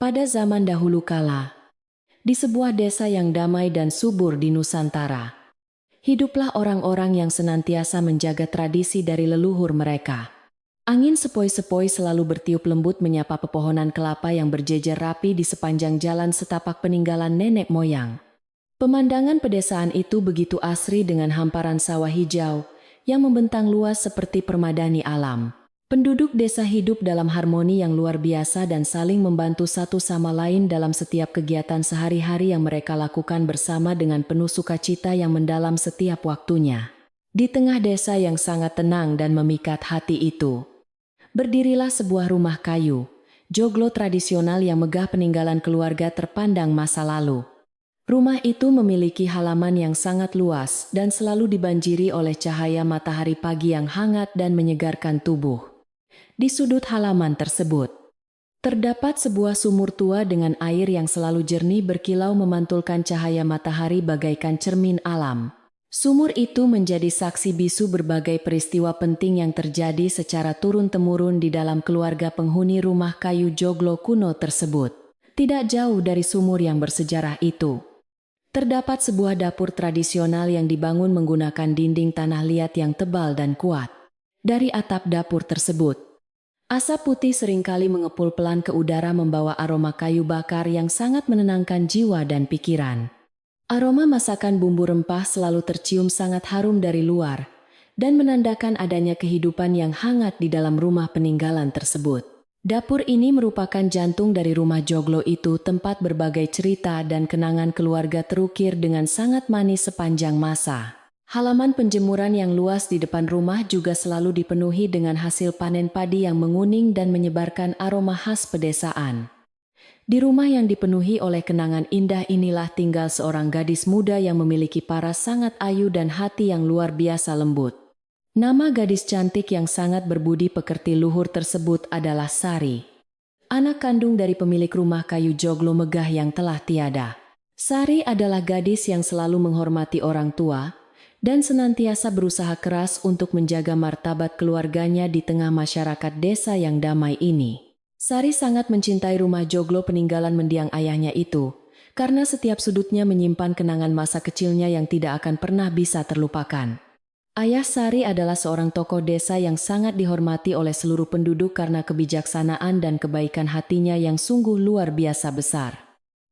Pada zaman dahulu kala, di sebuah desa yang damai dan subur di Nusantara, hiduplah orang-orang yang senantiasa menjaga tradisi dari leluhur mereka. Angin sepoi-sepoi selalu bertiup lembut menyapa pepohonan kelapa yang berjejer rapi di sepanjang jalan setapak peninggalan nenek moyang. Pemandangan pedesaan itu begitu asri dengan hamparan sawah hijau yang membentang luas seperti permadani alam. Penduduk desa hidup dalam harmoni yang luar biasa dan saling membantu satu sama lain dalam setiap kegiatan sehari-hari yang mereka lakukan bersama dengan penuh sukacita yang mendalam setiap waktunya. Di tengah desa yang sangat tenang dan memikat hati itu, berdirilah sebuah rumah kayu, joglo tradisional yang megah peninggalan keluarga terpandang masa lalu. Rumah itu memiliki halaman yang sangat luas dan selalu dibanjiri oleh cahaya matahari pagi yang hangat dan menyegarkan tubuh. Di sudut halaman tersebut, terdapat sebuah sumur tua dengan air yang selalu jernih berkilau memantulkan cahaya matahari bagaikan cermin alam. Sumur itu menjadi saksi bisu berbagai peristiwa penting yang terjadi secara turun-temurun di dalam keluarga penghuni rumah kayu joglo kuno tersebut. Tidak jauh dari sumur yang bersejarah itu, terdapat sebuah dapur tradisional yang dibangun menggunakan dinding tanah liat yang tebal dan kuat. Dari atap dapur tersebut, asap putih seringkali mengepul pelan ke udara membawa aroma kayu bakar yang sangat menenangkan jiwa dan pikiran. Aroma masakan bumbu rempah selalu tercium sangat harum dari luar dan menandakan adanya kehidupan yang hangat di dalam rumah peninggalan tersebut. Dapur ini merupakan jantung dari rumah joglo itu, tempat berbagai cerita dan kenangan keluarga terukir dengan sangat manis sepanjang masa. Halaman penjemuran yang luas di depan rumah juga selalu dipenuhi dengan hasil panen padi yang menguning dan menyebarkan aroma khas pedesaan. Di rumah yang dipenuhi oleh kenangan indah inilah tinggal seorang gadis muda yang memiliki paras sangat ayu dan hati yang luar biasa lembut. Nama gadis cantik yang sangat berbudi pekerti luhur tersebut adalah Sari, anak kandung dari pemilik rumah kayu joglo megah yang telah tiada. Sari adalah gadis yang selalu menghormati orang tua dan senantiasa berusaha keras untuk menjaga martabat keluarganya di tengah masyarakat desa yang damai ini. Sari sangat mencintai rumah joglo peninggalan mendiang ayahnya itu, karena setiap sudutnya menyimpan kenangan masa kecilnya yang tidak akan pernah bisa terlupakan. Ayah Sari adalah seorang tokoh desa yang sangat dihormati oleh seluruh penduduk karena kebijaksanaan dan kebaikan hatinya yang sungguh luar biasa besar.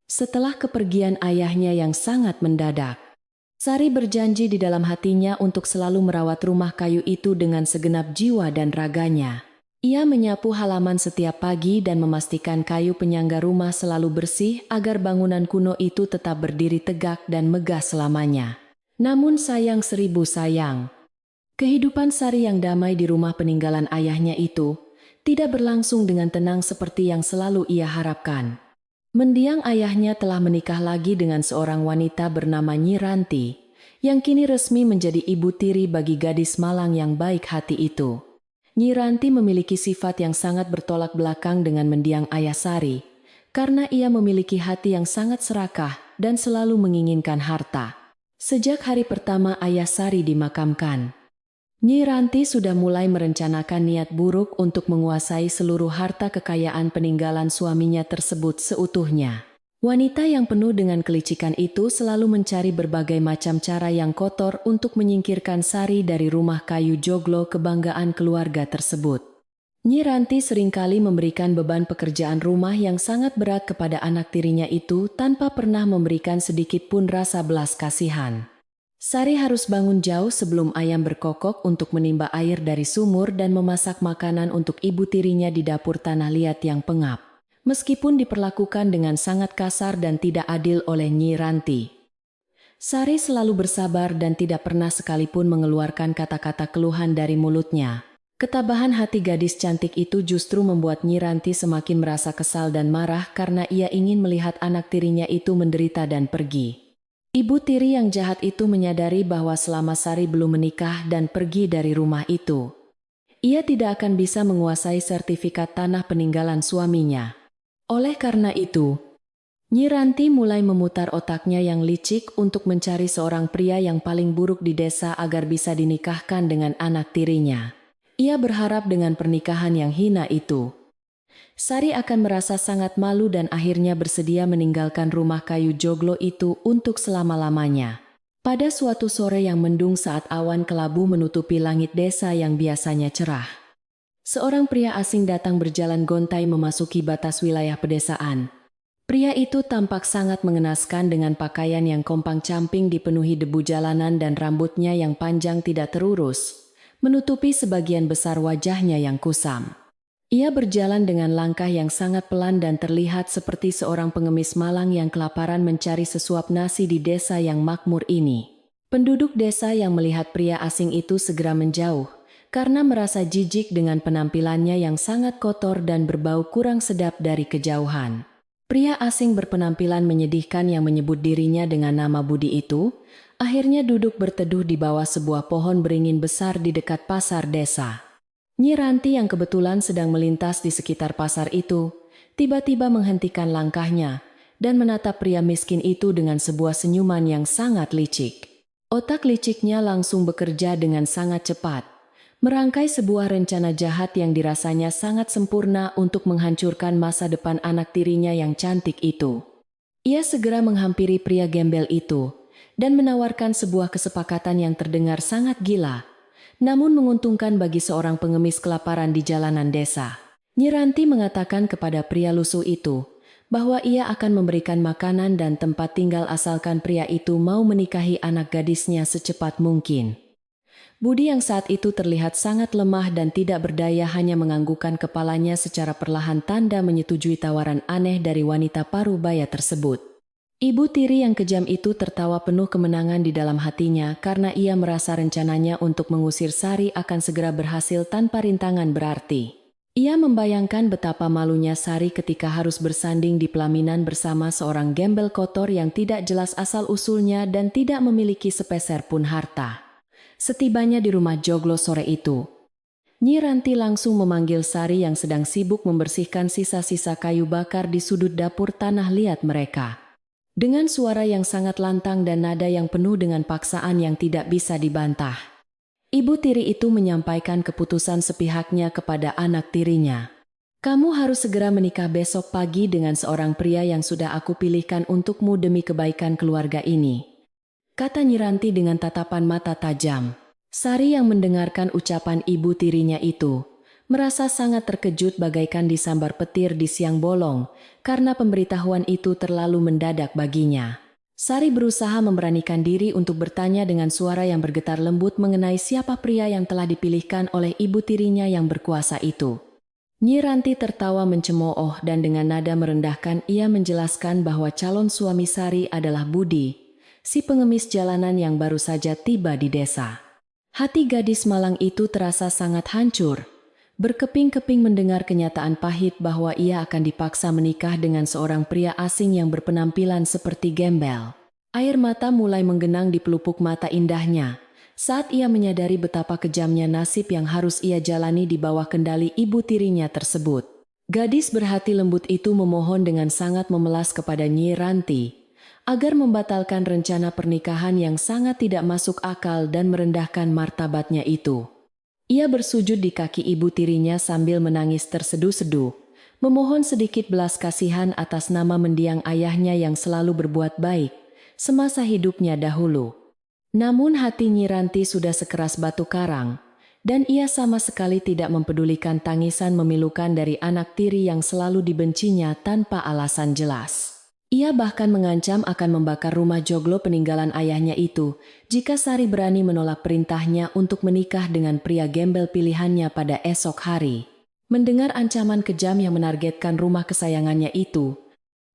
Setelah kepergian ayahnya yang sangat mendadak, Sari berjanji di dalam hatinya untuk selalu merawat rumah kayu itu dengan segenap jiwa dan raganya. Ia menyapu halaman setiap pagi dan memastikan kayu penyangga rumah selalu bersih agar bangunan kuno itu tetap berdiri tegak dan megah selamanya. Namun sayang seribu sayang, kehidupan Sari yang damai di rumah peninggalan ayahnya itu tidak berlangsung dengan tenang seperti yang selalu ia harapkan. Mendiang ayahnya telah menikah lagi dengan seorang wanita bernama Nyi Ranti, yang kini resmi menjadi ibu tiri bagi gadis malang yang baik hati itu. Nyi Ranti memiliki sifat yang sangat bertolak belakang dengan mendiang ayah Sari, karena ia memiliki hati yang sangat serakah dan selalu menginginkan harta. Sejak hari pertama ayah Sari dimakamkan, Nyi Ranti sudah mulai merencanakan niat buruk untuk menguasai seluruh harta kekayaan peninggalan suaminya tersebut seutuhnya. Wanita yang penuh dengan kelicikan itu selalu mencari berbagai macam cara yang kotor untuk menyingkirkan Sari dari rumah kayu joglo kebanggaan keluarga tersebut. Nyi Ranti seringkali memberikan beban pekerjaan rumah yang sangat berat kepada anak tirinya itu tanpa pernah memberikan sedikit pun rasa belas kasihan. Sari harus bangun jauh sebelum ayam berkokok untuk menimba air dari sumur dan memasak makanan untuk ibu tirinya di dapur tanah liat yang pengap. Meskipun diperlakukan dengan sangat kasar dan tidak adil oleh Nyi Ranti, Sari selalu bersabar dan tidak pernah sekalipun mengeluarkan kata-kata keluhan dari mulutnya. Ketabahan hati gadis cantik itu justru membuat Nyi Ranti semakin merasa kesal dan marah karena ia ingin melihat anak tirinya itu menderita dan pergi. Ibu tiri yang jahat itu menyadari bahwa selama Sari belum menikah dan pergi dari rumah itu, ia tidak akan bisa menguasai sertifikat tanah peninggalan suaminya. Oleh karena itu, Nyi Ranti mulai memutar otaknya yang licik untuk mencari seorang pria yang paling buruk di desa agar bisa dinikahkan dengan anak tirinya. Ia berharap dengan pernikahan yang hina itu, Sari akan merasa sangat malu dan akhirnya bersedia meninggalkan rumah kayu joglo itu untuk selama-lamanya. Pada suatu sore yang mendung saat awan kelabu menutupi langit desa yang biasanya cerah, seorang pria asing datang berjalan gontai memasuki batas wilayah pedesaan. Pria itu tampak sangat mengenaskan dengan pakaian yang kompang-camping dipenuhi debu jalanan dan rambutnya yang panjang tidak terurus, menutupi sebagian besar wajahnya yang kusam. Ia berjalan dengan langkah yang sangat pelan dan terlihat seperti seorang pengemis malang yang kelaparan mencari sesuap nasi di desa yang makmur ini. Penduduk desa yang melihat pria asing itu segera menjauh, karena merasa jijik dengan penampilannya yang sangat kotor dan berbau kurang sedap dari kejauhan. Pria asing berpenampilan menyedihkan yang menyebut dirinya dengan nama Budi itu, akhirnya duduk berteduh di bawah sebuah pohon beringin besar di dekat pasar desa. Nyi Ranti yang kebetulan sedang melintas di sekitar pasar itu, tiba-tiba menghentikan langkahnya dan menatap pria miskin itu dengan sebuah senyuman yang sangat licik. Otak liciknya langsung bekerja dengan sangat cepat, merangkai sebuah rencana jahat yang dirasanya sangat sempurna untuk menghancurkan masa depan anak tirinya yang cantik itu. Ia segera menghampiri pria gembel itu dan menawarkan sebuah kesepakatan yang terdengar sangat gila, namun menguntungkan bagi seorang pengemis kelaparan di jalanan desa. Nyi Ranti mengatakan kepada pria lusuh itu bahwa ia akan memberikan makanan dan tempat tinggal asalkan pria itu mau menikahi anak gadisnya secepat mungkin. Budi yang saat itu terlihat sangat lemah dan tidak berdaya hanya menganggukkan kepalanya secara perlahan tanda menyetujui tawaran aneh dari wanita parubaya tersebut. Ibu tiri yang kejam itu tertawa penuh kemenangan di dalam hatinya karena ia merasa rencananya untuk mengusir Sari akan segera berhasil tanpa rintangan berarti. Ia membayangkan betapa malunya Sari ketika harus bersanding di pelaminan bersama seorang gembel kotor yang tidak jelas asal-usulnya dan tidak memiliki sepeser pun harta. Setibanya di rumah joglo sore itu, Nyi Ranti langsung memanggil Sari yang sedang sibuk membersihkan sisa-sisa kayu bakar di sudut dapur tanah liat mereka. Dengan suara yang sangat lantang dan nada yang penuh dengan paksaan yang tidak bisa dibantah, ibu tiri itu menyampaikan keputusan sepihaknya kepada anak tirinya. Kamu harus segera menikah besok pagi dengan seorang pria yang sudah aku pilihkan untukmu demi kebaikan keluarga ini, kata Nyi Ranti dengan tatapan mata tajam. Sari yang mendengarkan ucapan ibu tirinya itu merasa sangat terkejut bagaikan disambar petir di siang bolong, karena pemberitahuan itu terlalu mendadak baginya. Sari berusaha memberanikan diri untuk bertanya dengan suara yang bergetar lembut mengenai siapa pria yang telah dipilihkan oleh ibu tirinya yang berkuasa itu. Nyi Ranti tertawa mencemooh dan dengan nada merendahkan ia menjelaskan bahwa calon suami Sari adalah Budi, si pengemis jalanan yang baru saja tiba di desa. Hati gadis malang itu terasa sangat hancur. Berkeping-keping mendengar kenyataan pahit bahwa ia akan dipaksa menikah dengan seorang pria asing yang berpenampilan seperti gembel. Air mata mulai menggenang di pelupuk mata indahnya saat ia menyadari betapa kejamnya nasib yang harus ia jalani di bawah kendali ibu tirinya tersebut. Gadis berhati lembut itu memohon dengan sangat memelas kepada Nyi Ranti agar membatalkan rencana pernikahan yang sangat tidak masuk akal dan merendahkan martabatnya itu. Ia bersujud di kaki ibu tirinya sambil menangis terseduh-seduh, memohon sedikit belas kasihan atas nama mendiang ayahnya yang selalu berbuat baik semasa hidupnya dahulu. Namun hati Nyi Ranti sudah sekeras batu karang, dan ia sama sekali tidak mempedulikan tangisan memilukan dari anak tiri yang selalu dibencinya tanpa alasan jelas. Ia bahkan mengancam akan membakar rumah joglo peninggalan ayahnya itu jika Sari berani menolak perintahnya untuk menikah dengan pria gembel pilihannya pada esok hari. Mendengar ancaman kejam yang menargetkan rumah kesayangannya itu,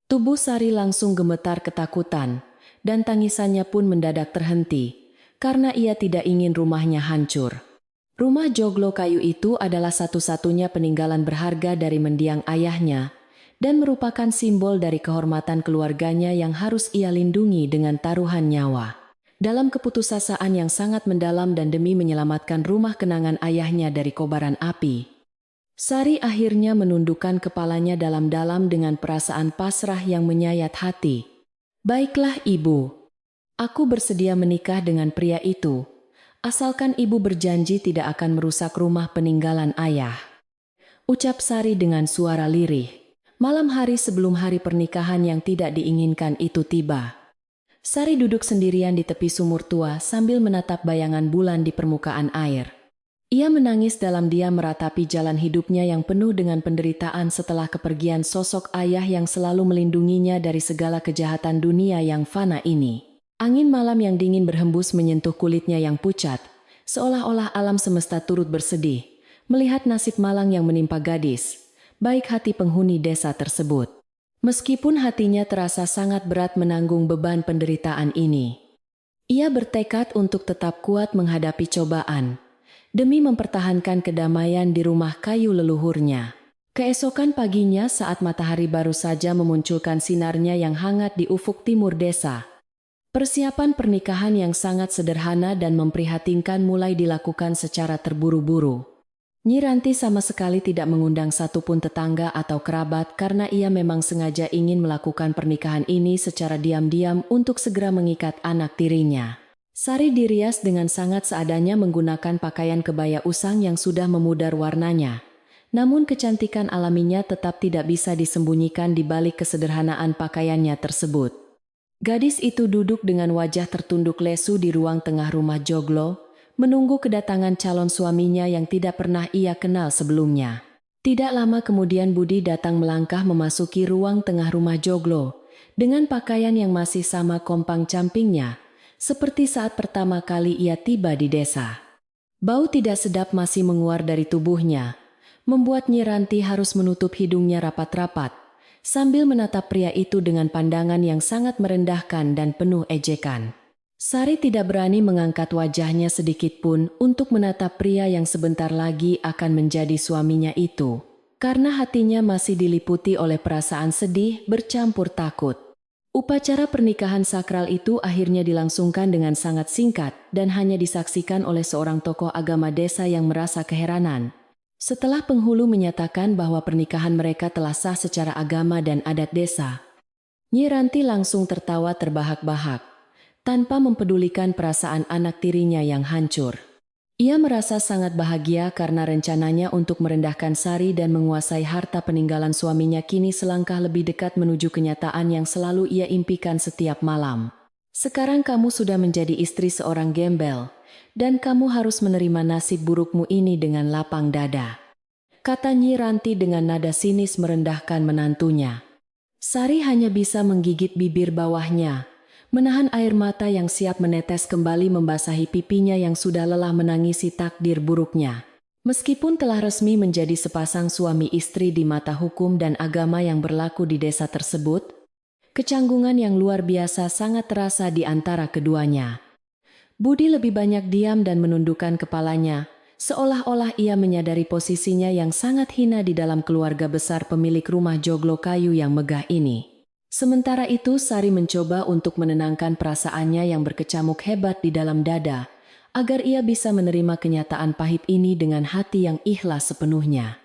tubuh Sari langsung gemetar ketakutan dan tangisannya pun mendadak terhenti karena ia tidak ingin rumahnya hancur. Rumah joglo kayu itu adalah satu-satunya peninggalan berharga dari mendiang ayahnya dan merupakan simbol dari kehormatan keluarganya yang harus ia lindungi dengan taruhan nyawa. Dalam keputusasaan yang sangat mendalam dan demi menyelamatkan rumah kenangan ayahnya dari kobaran api, Sari akhirnya menundukkan kepalanya dalam-dalam dengan perasaan pasrah yang menyayat hati. Baiklah ibu, aku bersedia menikah dengan pria itu, asalkan ibu berjanji tidak akan merusak rumah peninggalan ayah. ucap Sari dengan suara lirih. Malam hari sebelum hari pernikahan yang tidak diinginkan itu tiba. Sari duduk sendirian di tepi sumur tua sambil menatap bayangan bulan di permukaan air. Ia menangis dalam diam meratapi jalan hidupnya yang penuh dengan penderitaan setelah kepergian sosok ayah yang selalu melindunginya dari segala kejahatan dunia yang fana ini. Angin malam yang dingin berhembus menyentuh kulitnya yang pucat, seolah-olah alam semesta turut bersedih melihat nasib malang yang menimpa gadis, baik hati penghuni desa tersebut. Meskipun hatinya terasa sangat berat menanggung beban penderitaan ini, ia bertekad untuk tetap kuat menghadapi cobaan demi mempertahankan kedamaian di rumah kayu leluhurnya. Keesokan paginya saat matahari baru saja memunculkan sinarnya yang hangat di ufuk timur desa, persiapan pernikahan yang sangat sederhana dan memprihatinkan mulai dilakukan secara terburu-buru. Nyi Ranti sama sekali tidak mengundang satupun tetangga atau kerabat karena ia memang sengaja ingin melakukan pernikahan ini secara diam-diam untuk segera mengikat anak tirinya. Sari dirias dengan sangat seadanya menggunakan pakaian kebaya usang yang sudah memudar warnanya. Namun kecantikan alaminya tetap tidak bisa disembunyikan di balik kesederhanaan pakaiannya tersebut. Gadis itu duduk dengan wajah tertunduk lesu di ruang tengah rumah joglo, menunggu kedatangan calon suaminya yang tidak pernah ia kenal sebelumnya. Tidak lama kemudian Budi datang melangkah memasuki ruang tengah rumah joglo, dengan pakaian yang masih sama kompang-campingnya, seperti saat pertama kali ia tiba di desa. Bau tidak sedap masih menguar dari tubuhnya, membuat Nyi Ranti harus menutup hidungnya rapat-rapat, sambil menatap pria itu dengan pandangan yang sangat merendahkan dan penuh ejekan. Sari tidak berani mengangkat wajahnya sedikit pun untuk menatap pria yang sebentar lagi akan menjadi suaminya itu, karena hatinya masih diliputi oleh perasaan sedih bercampur takut. Upacara pernikahan sakral itu akhirnya dilangsungkan dengan sangat singkat dan hanya disaksikan oleh seorang tokoh agama desa yang merasa keheranan. Setelah penghulu menyatakan bahwa pernikahan mereka telah sah secara agama dan adat desa, Nyi Ranti langsung tertawa terbahak-bahak, tanpa mempedulikan perasaan anak tirinya yang hancur. Ia merasa sangat bahagia karena rencananya untuk merendahkan Sari dan menguasai harta peninggalan suaminya kini selangkah lebih dekat menuju kenyataan yang selalu ia impikan setiap malam. Sekarang kamu sudah menjadi istri seorang gembel, dan kamu harus menerima nasib burukmu ini dengan lapang dada, kata Nyi Ranti dengan nada sinis merendahkan menantunya. Sari hanya bisa menggigit bibir bawahnya, menahan air mata yang siap menetes kembali membasahi pipinya yang sudah lelah menangisi takdir buruknya. Meskipun telah resmi menjadi sepasang suami istri di mata hukum dan agama yang berlaku di desa tersebut, kecanggungan yang luar biasa sangat terasa di antara keduanya. Budi lebih banyak diam dan menundukkan kepalanya, seolah-olah ia menyadari posisinya yang sangat hina di dalam keluarga besar pemilik rumah joglo kayu yang megah ini. Sementara itu Sari mencoba untuk menenangkan perasaannya yang berkecamuk hebat di dalam dada, agar ia bisa menerima kenyataan pahit ini dengan hati yang ikhlas sepenuhnya.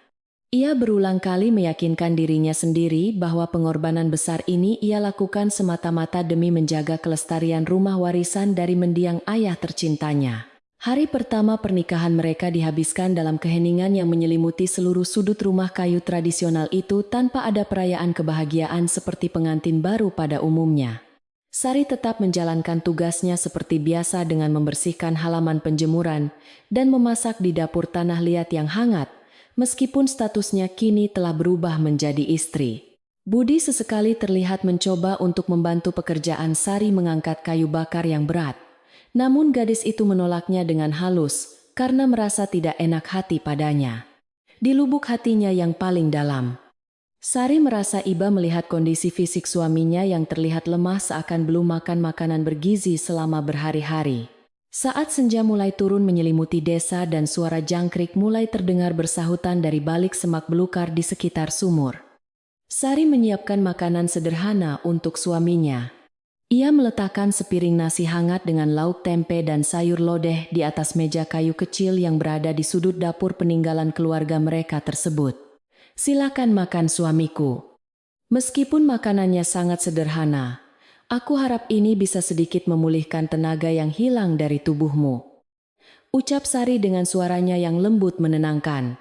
Ia berulang kali meyakinkan dirinya sendiri bahwa pengorbanan besar ini ia lakukan semata-mata demi menjaga kelestarian rumah warisan dari mendiang ayah tercintanya. Hari pertama pernikahan mereka dihabiskan dalam keheningan yang menyelimuti seluruh sudut rumah kayu tradisional itu tanpa ada perayaan kebahagiaan seperti pengantin baru pada umumnya. Sari tetap menjalankan tugasnya seperti biasa dengan membersihkan halaman penjemuran dan memasak di dapur tanah liat yang hangat, meskipun statusnya kini telah berubah menjadi istri. Budi sesekali terlihat mencoba untuk membantu pekerjaan Sari mengangkat kayu bakar yang berat. Namun gadis itu menolaknya dengan halus karena merasa tidak enak hati padanya. Di lubuk hatinya yang paling dalam, Sari merasa iba melihat kondisi fisik suaminya yang terlihat lemah seakan belum makan makanan bergizi selama berhari-hari. Saat senja mulai turun menyelimuti desa dan suara jangkrik mulai terdengar bersahutan dari balik semak belukar di sekitar sumur, Sari menyiapkan makanan sederhana untuk suaminya. Ia meletakkan sepiring nasi hangat dengan lauk tempe dan sayur lodeh di atas meja kayu kecil yang berada di sudut dapur peninggalan keluarga mereka tersebut. Silakan makan suamiku. Meskipun makanannya sangat sederhana, aku harap ini bisa sedikit memulihkan tenaga yang hilang dari tubuhmu, ucap Sari dengan suaranya yang lembut menenangkan.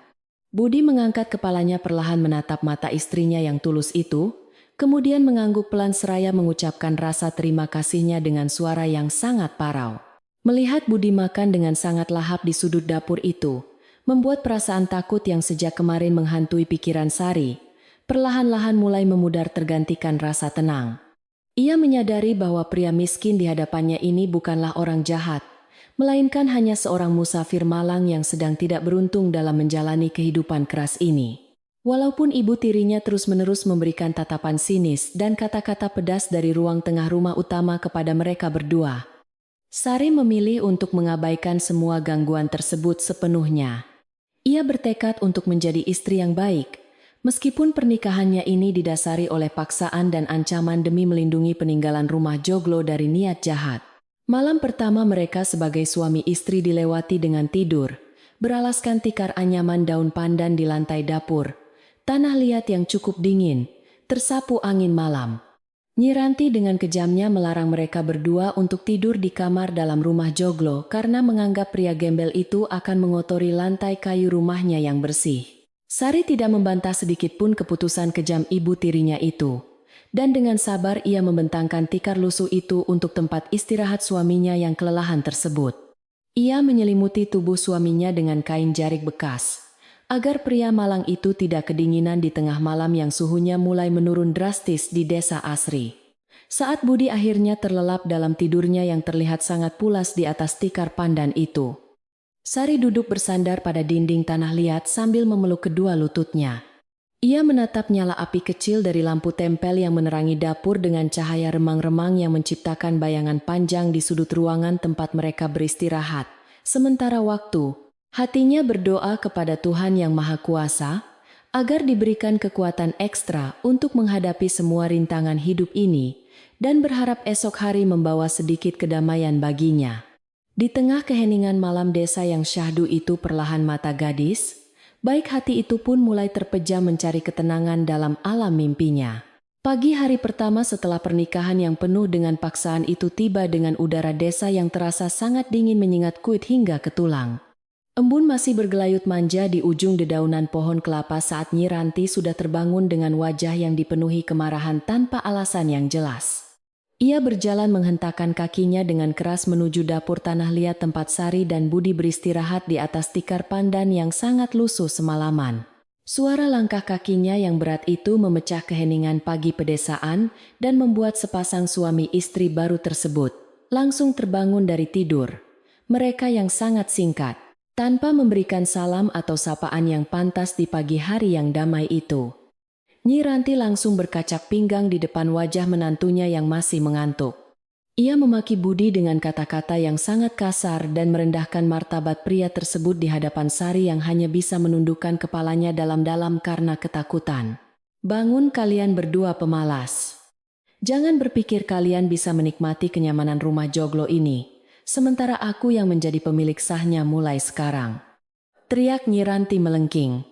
Budi mengangkat kepalanya perlahan menatap mata istrinya yang tulus itu, kemudian mengangguk pelan seraya mengucapkan rasa terima kasihnya dengan suara yang sangat parau. Melihat Budi makan dengan sangat lahap di sudut dapur itu, membuat perasaan takut yang sejak kemarin menghantui pikiran Sari, perlahan-lahan mulai memudar tergantikan rasa tenang. Ia menyadari bahwa pria miskin di hadapannya ini bukanlah orang jahat, melainkan hanya seorang musafir malang yang sedang tidak beruntung dalam menjalani kehidupan keras ini. Walaupun ibu tirinya terus-menerus memberikan tatapan sinis dan kata-kata pedas dari ruang tengah rumah utama kepada mereka berdua, Sari memilih untuk mengabaikan semua gangguan tersebut sepenuhnya. Ia bertekad untuk menjadi istri yang baik, meskipun pernikahannya ini didasari oleh paksaan dan ancaman demi melindungi peninggalan rumah joglo dari niat jahat. Malam pertama mereka sebagai suami istri dilewati dengan tidur, beralaskan tikar anyaman daun pandan di lantai dapur, tanah liat yang cukup dingin, tersapu angin malam. Nyi Ranti dengan kejamnya melarang mereka berdua untuk tidur di kamar dalam rumah joglo karena menganggap pria gembel itu akan mengotori lantai kayu rumahnya yang bersih. Sari tidak membantah sedikitpun keputusan kejam ibu tirinya itu, dan dengan sabar ia membentangkan tikar lusuh itu untuk tempat istirahat suaminya yang kelelahan tersebut. Ia menyelimuti tubuh suaminya dengan kain jarik bekas, agar pria malang itu tidak kedinginan di tengah malam yang suhunya mulai menurun drastis di desa Asri. Saat Budi akhirnya terlelap dalam tidurnya yang terlihat sangat pulas di atas tikar pandan itu, Sari duduk bersandar pada dinding tanah liat sambil memeluk kedua lututnya. Ia menatap nyala api kecil dari lampu tempel yang menerangi dapur dengan cahaya remang-remang yang menciptakan bayangan panjang di sudut ruangan tempat mereka beristirahat. Sementara waktu, hatinya berdoa kepada Tuhan Yang Maha Kuasa, agar diberikan kekuatan ekstra untuk menghadapi semua rintangan hidup ini, dan berharap esok hari membawa sedikit kedamaian baginya. Di tengah keheningan malam desa yang syahdu itu perlahan mata gadis, baik hati itu pun mulai terpejam mencari ketenangan dalam alam mimpinya. Pagi hari pertama setelah pernikahan yang penuh dengan paksaan itu tiba dengan udara desa yang terasa sangat dingin menyengat kuit hingga ke tulang. Embun masih bergelayut manja di ujung dedaunan pohon kelapa saat Nyi Ranti sudah terbangun dengan wajah yang dipenuhi kemarahan tanpa alasan yang jelas. Ia berjalan menghentakkan kakinya dengan keras menuju dapur tanah liat tempat Sari dan Budi beristirahat di atas tikar pandan yang sangat lusuh semalaman. Suara langkah kakinya yang berat itu memecah keheningan pagi pedesaan dan membuat sepasang suami istri baru tersebut langsung terbangun dari tidur mereka yang sangat singkat, tanpa memberikan salam atau sapaan yang pantas di pagi hari yang damai itu. Nyi Ranti langsung berkacak pinggang di depan wajah menantunya yang masih mengantuk. Ia memaki Budi dengan kata-kata yang sangat kasar dan merendahkan martabat pria tersebut di hadapan Sari yang hanya bisa menundukkan kepalanya dalam-dalam karena ketakutan. "Bangun kalian berdua pemalas. Jangan berpikir kalian bisa menikmati kenyamanan rumah joglo ini, sementara aku yang menjadi pemilik sahnya mulai sekarang," teriak Nyi Ranti melengking.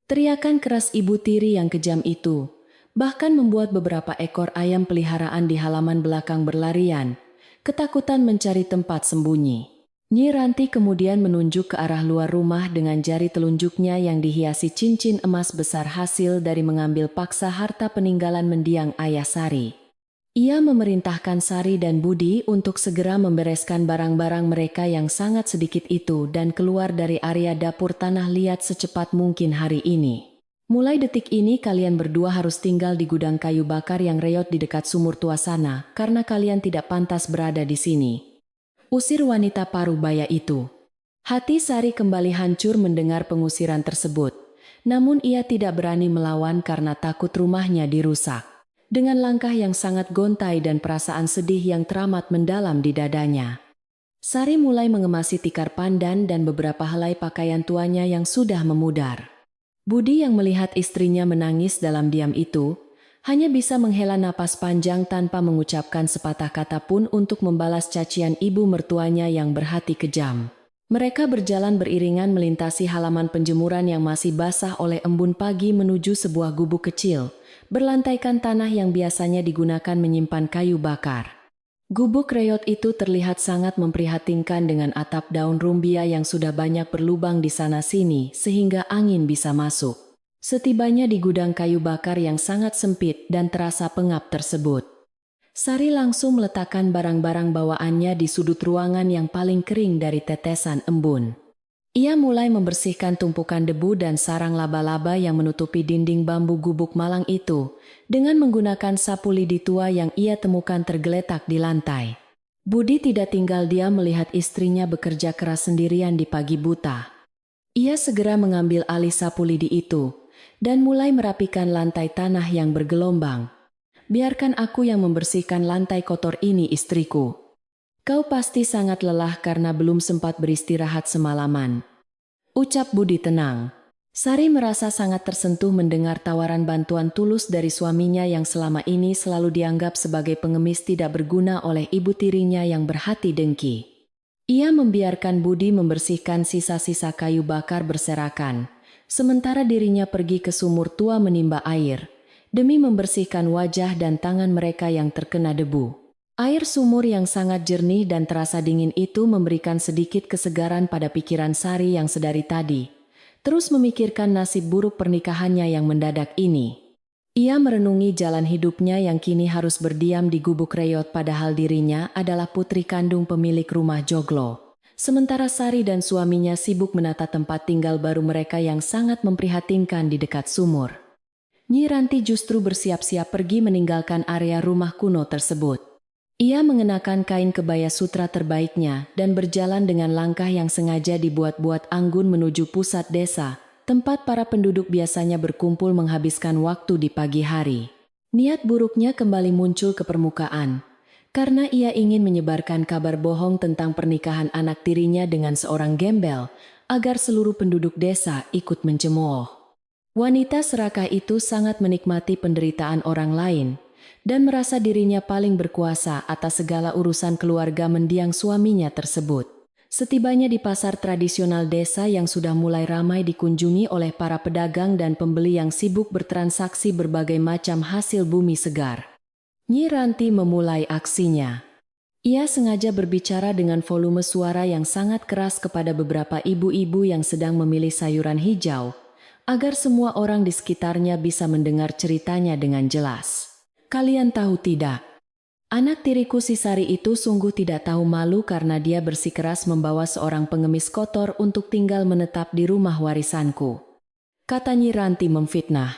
Teriakan keras ibu tiri yang kejam itu bahkan membuat beberapa ekor ayam peliharaan di halaman belakang berlarian, ketakutan mencari tempat sembunyi. Nyi Ranti kemudian menunjuk ke arah luar rumah dengan jari telunjuknya yang dihiasi cincin emas besar hasil dari mengambil paksa harta peninggalan mendiang ayah Sari. Ia memerintahkan Sari dan Budi untuk segera membereskan barang-barang mereka yang sangat sedikit itu dan keluar dari area dapur tanah liat secepat mungkin hari ini. "Mulai detik ini kalian berdua harus tinggal di gudang kayu bakar yang reot di dekat sumur tua sana karena kalian tidak pantas berada di sini," usir wanita parubaya itu. Hati Sari kembali hancur mendengar pengusiran tersebut, namun ia tidak berani melawan karena takut rumahnya dirusak. Dengan langkah yang sangat gontai dan perasaan sedih yang teramat mendalam di dadanya, Sari mulai mengemasi tikar pandan dan beberapa helai pakaian tuanya yang sudah memudar. Budi yang melihat istrinya menangis dalam diam itu, hanya bisa menghela napas panjang tanpa mengucapkan sepatah kata pun untuk membalas cacian ibu mertuanya yang berhati kejam. Mereka berjalan beriringan melintasi halaman penjemuran yang masih basah oleh embun pagi menuju sebuah gubuk kecil berlantaikan tanah yang biasanya digunakan menyimpan kayu bakar. Gubuk reot itu terlihat sangat memprihatinkan dengan atap daun rumbia yang sudah banyak berlubang di sana-sini sehingga angin bisa masuk. Setibanya di gudang kayu bakar yang sangat sempit dan terasa pengap tersebut, Sari langsung meletakkan barang-barang bawaannya di sudut ruangan yang paling kering dari tetesan embun. Ia mulai membersihkan tumpukan debu dan sarang laba-laba yang menutupi dinding bambu gubuk malang itu dengan menggunakan sapu lidi tua yang ia temukan tergeletak di lantai. Budi tidak tinggal diam melihat istrinya bekerja keras sendirian di pagi buta. Ia segera mengambil alih sapu lidi itu dan mulai merapikan lantai tanah yang bergelombang. "Biarkan aku yang membersihkan lantai kotor ini, istriku. Kau pasti sangat lelah karena belum sempat beristirahat semalaman," ucap Budi tenang. Sari merasa sangat tersentuh mendengar tawaran bantuan tulus dari suaminya yang selama ini selalu dianggap sebagai pengemis tidak berguna oleh ibu tirinya yang berhati dengki. Ia membiarkan Budi membersihkan sisa-sisa kayu bakar berserakan, sementara dirinya pergi ke sumur tua menimba air, demi membersihkan wajah dan tangan mereka yang terkena debu. Air sumur yang sangat jernih dan terasa dingin itu memberikan sedikit kesegaran pada pikiran Sari yang sedari tadi terus memikirkan nasib buruk pernikahannya yang mendadak ini. Ia merenungi jalan hidupnya yang kini harus berdiam di gubuk reot padahal dirinya adalah putri kandung pemilik rumah joglo. Sementara Sari dan suaminya sibuk menata tempat tinggal baru mereka yang sangat memprihatinkan di dekat sumur. Nyi Ranti justru bersiap-siap pergi meninggalkan area rumah kuno tersebut. Ia mengenakan kain kebaya sutra terbaiknya dan berjalan dengan langkah yang sengaja dibuat-buat anggun menuju pusat desa, tempat para penduduk biasanya berkumpul menghabiskan waktu di pagi hari. Niat buruknya kembali muncul ke permukaan, karena ia ingin menyebarkan kabar bohong tentang pernikahan anak tirinya dengan seorang gembel, agar seluruh penduduk desa ikut mencemooh. Wanita serakah itu sangat menikmati penderitaan orang lain, dan merasa dirinya paling berkuasa atas segala urusan keluarga mendiang suaminya tersebut. Setibanya di pasar tradisional desa yang sudah mulai ramai dikunjungi oleh para pedagang dan pembeli yang sibuk bertransaksi berbagai macam hasil bumi segar, Nyi Ranti memulai aksinya. Ia sengaja berbicara dengan volume suara yang sangat keras kepada beberapa ibu-ibu yang sedang memilih sayuran hijau, agar semua orang di sekitarnya bisa mendengar ceritanya dengan jelas. "Kalian tahu tidak? Anak tiriku si Sari itu sungguh tidak tahu malu karena dia bersikeras membawa seorang pengemis kotor untuk tinggal menetap di rumah warisanku," kata Nyi Ranti memfitnah.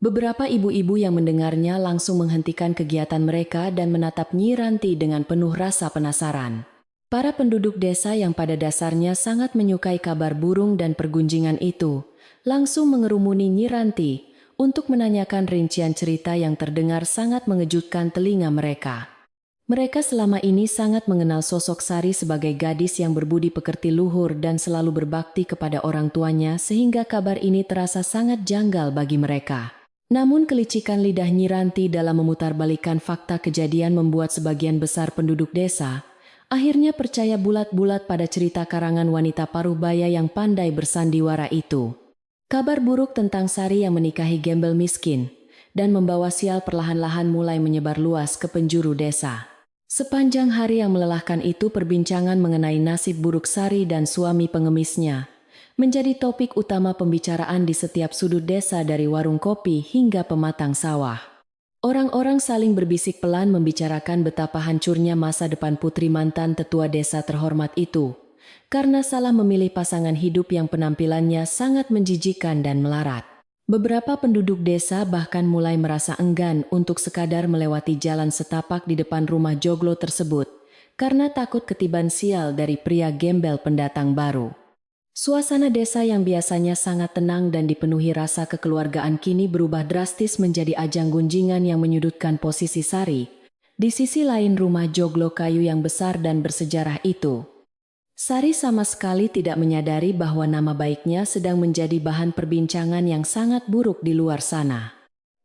Beberapa ibu-ibu yang mendengarnya langsung menghentikan kegiatan mereka dan menatap Nyi Ranti dengan penuh rasa penasaran. Para penduduk desa yang pada dasarnya sangat menyukai kabar burung dan pergunjingan itu, langsung mengerumuni Nyi Ranti untuk menanyakan rincian cerita yang terdengar sangat mengejutkan telinga mereka. Mereka selama ini sangat mengenal sosok Sari sebagai gadis yang berbudi pekerti luhur dan selalu berbakti kepada orang tuanya sehingga kabar ini terasa sangat janggal bagi mereka. Namun kelicikan lidah Nyi Ranti dalam memutarbalikkan fakta kejadian membuat sebagian besar penduduk desa akhirnya percaya bulat-bulat pada cerita karangan wanita paruh-baya yang pandai bersandiwara itu. Kabar buruk tentang Sari yang menikahi gembel miskin dan membawa sial perlahan-lahan mulai menyebar luas ke penjuru desa. Sepanjang hari yang melelahkan itu perbincangan mengenai nasib buruk Sari dan suami pengemisnya menjadi topik utama pembicaraan di setiap sudut desa dari warung kopi hingga pematang sawah. Orang-orang saling berbisik pelan membicarakan betapa hancurnya masa depan putri mantan tetua desa terhormat itu, karena salah memilih pasangan hidup yang penampilannya sangat menjijikan dan melarat. Beberapa penduduk desa bahkan mulai merasa enggan untuk sekadar melewati jalan setapak di depan rumah joglo tersebut, karena takut ketiban sial dari pria gembel pendatang baru. Suasana desa yang biasanya sangat tenang dan dipenuhi rasa kekeluargaan kini berubah drastis menjadi ajang gunjingan yang menyudutkan posisi Sari. Di sisi lain rumah joglo kayu yang besar dan bersejarah itu, Sari sama sekali tidak menyadari bahwa nama baiknya sedang menjadi bahan perbincangan yang sangat buruk di luar sana.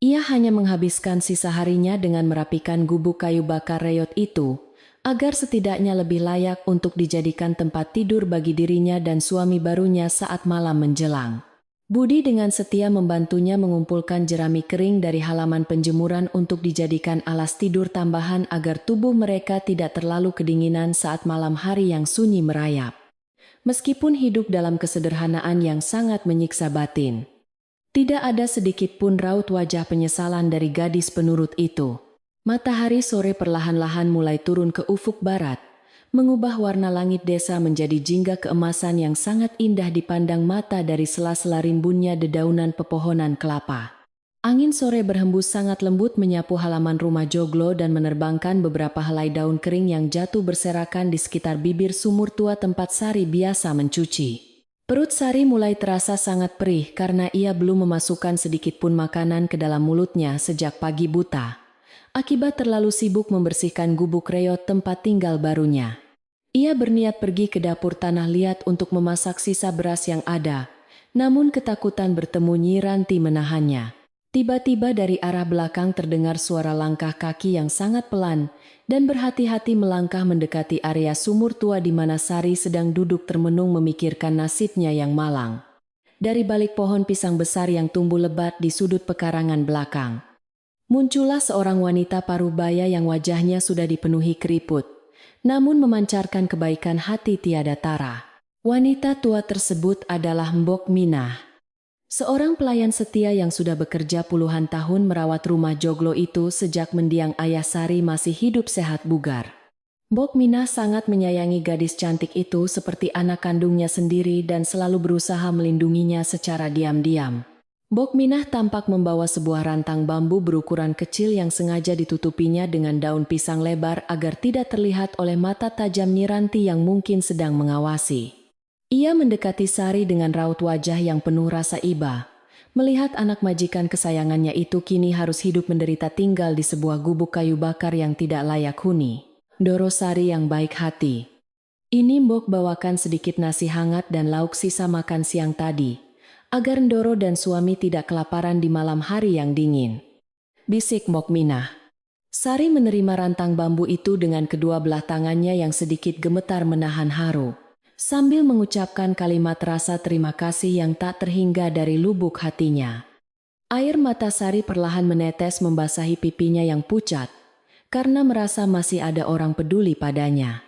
Ia hanya menghabiskan sisa harinya dengan merapikan gubuk kayu bakar reot itu, agar setidaknya lebih layak untuk dijadikan tempat tidur bagi dirinya dan suami barunya saat malam menjelang. Budi dengan setia membantunya mengumpulkan jerami kering dari halaman penjemuran untuk dijadikan alas tidur tambahan agar tubuh mereka tidak terlalu kedinginan saat malam hari yang sunyi merayap. Meskipun hidup dalam kesederhanaan yang sangat menyiksa batin, tidak ada sedikit pun raut wajah penyesalan dari gadis penurut itu. Matahari sore perlahan-lahan mulai turun ke ufuk barat, mengubah warna langit desa menjadi jingga keemasan yang sangat indah dipandang mata dari sela-sela rimbunnya dedaunan pepohonan kelapa. Angin sore berhembus sangat lembut menyapu halaman rumah Joglo dan menerbangkan beberapa helai daun kering yang jatuh berserakan di sekitar bibir sumur tua tempat Sari biasa mencuci. Perut Sari mulai terasa sangat perih karena ia belum memasukkan sedikit pun makanan ke dalam mulutnya sejak pagi buta, akibat terlalu sibuk membersihkan gubuk reot tempat tinggal barunya. Ia berniat pergi ke dapur tanah liat untuk memasak sisa beras yang ada, namun ketakutan bertemu Nyi Ranti menahannya. Tiba-tiba dari arah belakang terdengar suara langkah kaki yang sangat pelan, dan berhati-hati melangkah mendekati area sumur tua di mana Sari sedang duduk termenung memikirkan nasibnya yang malang. Dari balik pohon pisang besar yang tumbuh lebat di sudut pekarangan belakang, muncullah seorang wanita parubaya yang wajahnya sudah dipenuhi keriput, namun memancarkan kebaikan hati tiada tara. Wanita tua tersebut adalah Mbok Minah, seorang pelayan setia yang sudah bekerja puluhan tahun merawat rumah Joglo itu sejak mendiang ayah Sari masih hidup sehat bugar. Mbok Minah sangat menyayangi gadis cantik itu seperti anak kandungnya sendiri dan selalu berusaha melindunginya secara diam-diam. Mbok Minah tampak membawa sebuah rantang bambu berukuran kecil yang sengaja ditutupinya dengan daun pisang lebar agar tidak terlihat oleh mata tajam Nyi Ranti yang mungkin sedang mengawasi. Ia mendekati Sari dengan raut wajah yang penuh rasa iba, melihat anak majikan kesayangannya itu kini harus hidup menderita tinggal di sebuah gubuk kayu bakar yang tidak layak huni. Doro Sari yang baik hati. Ini Mbok bawakan sedikit nasi hangat dan lauk sisa makan siang tadi, agar Ndoro dan suami tidak kelaparan di malam hari yang dingin, bisik Mbok Minah. Sari menerima rantang bambu itu dengan kedua belah tangannya yang sedikit gemetar menahan haru, sambil mengucapkan kalimat rasa terima kasih yang tak terhingga dari lubuk hatinya. Air mata Sari perlahan menetes membasahi pipinya yang pucat, karena merasa masih ada orang peduli padanya.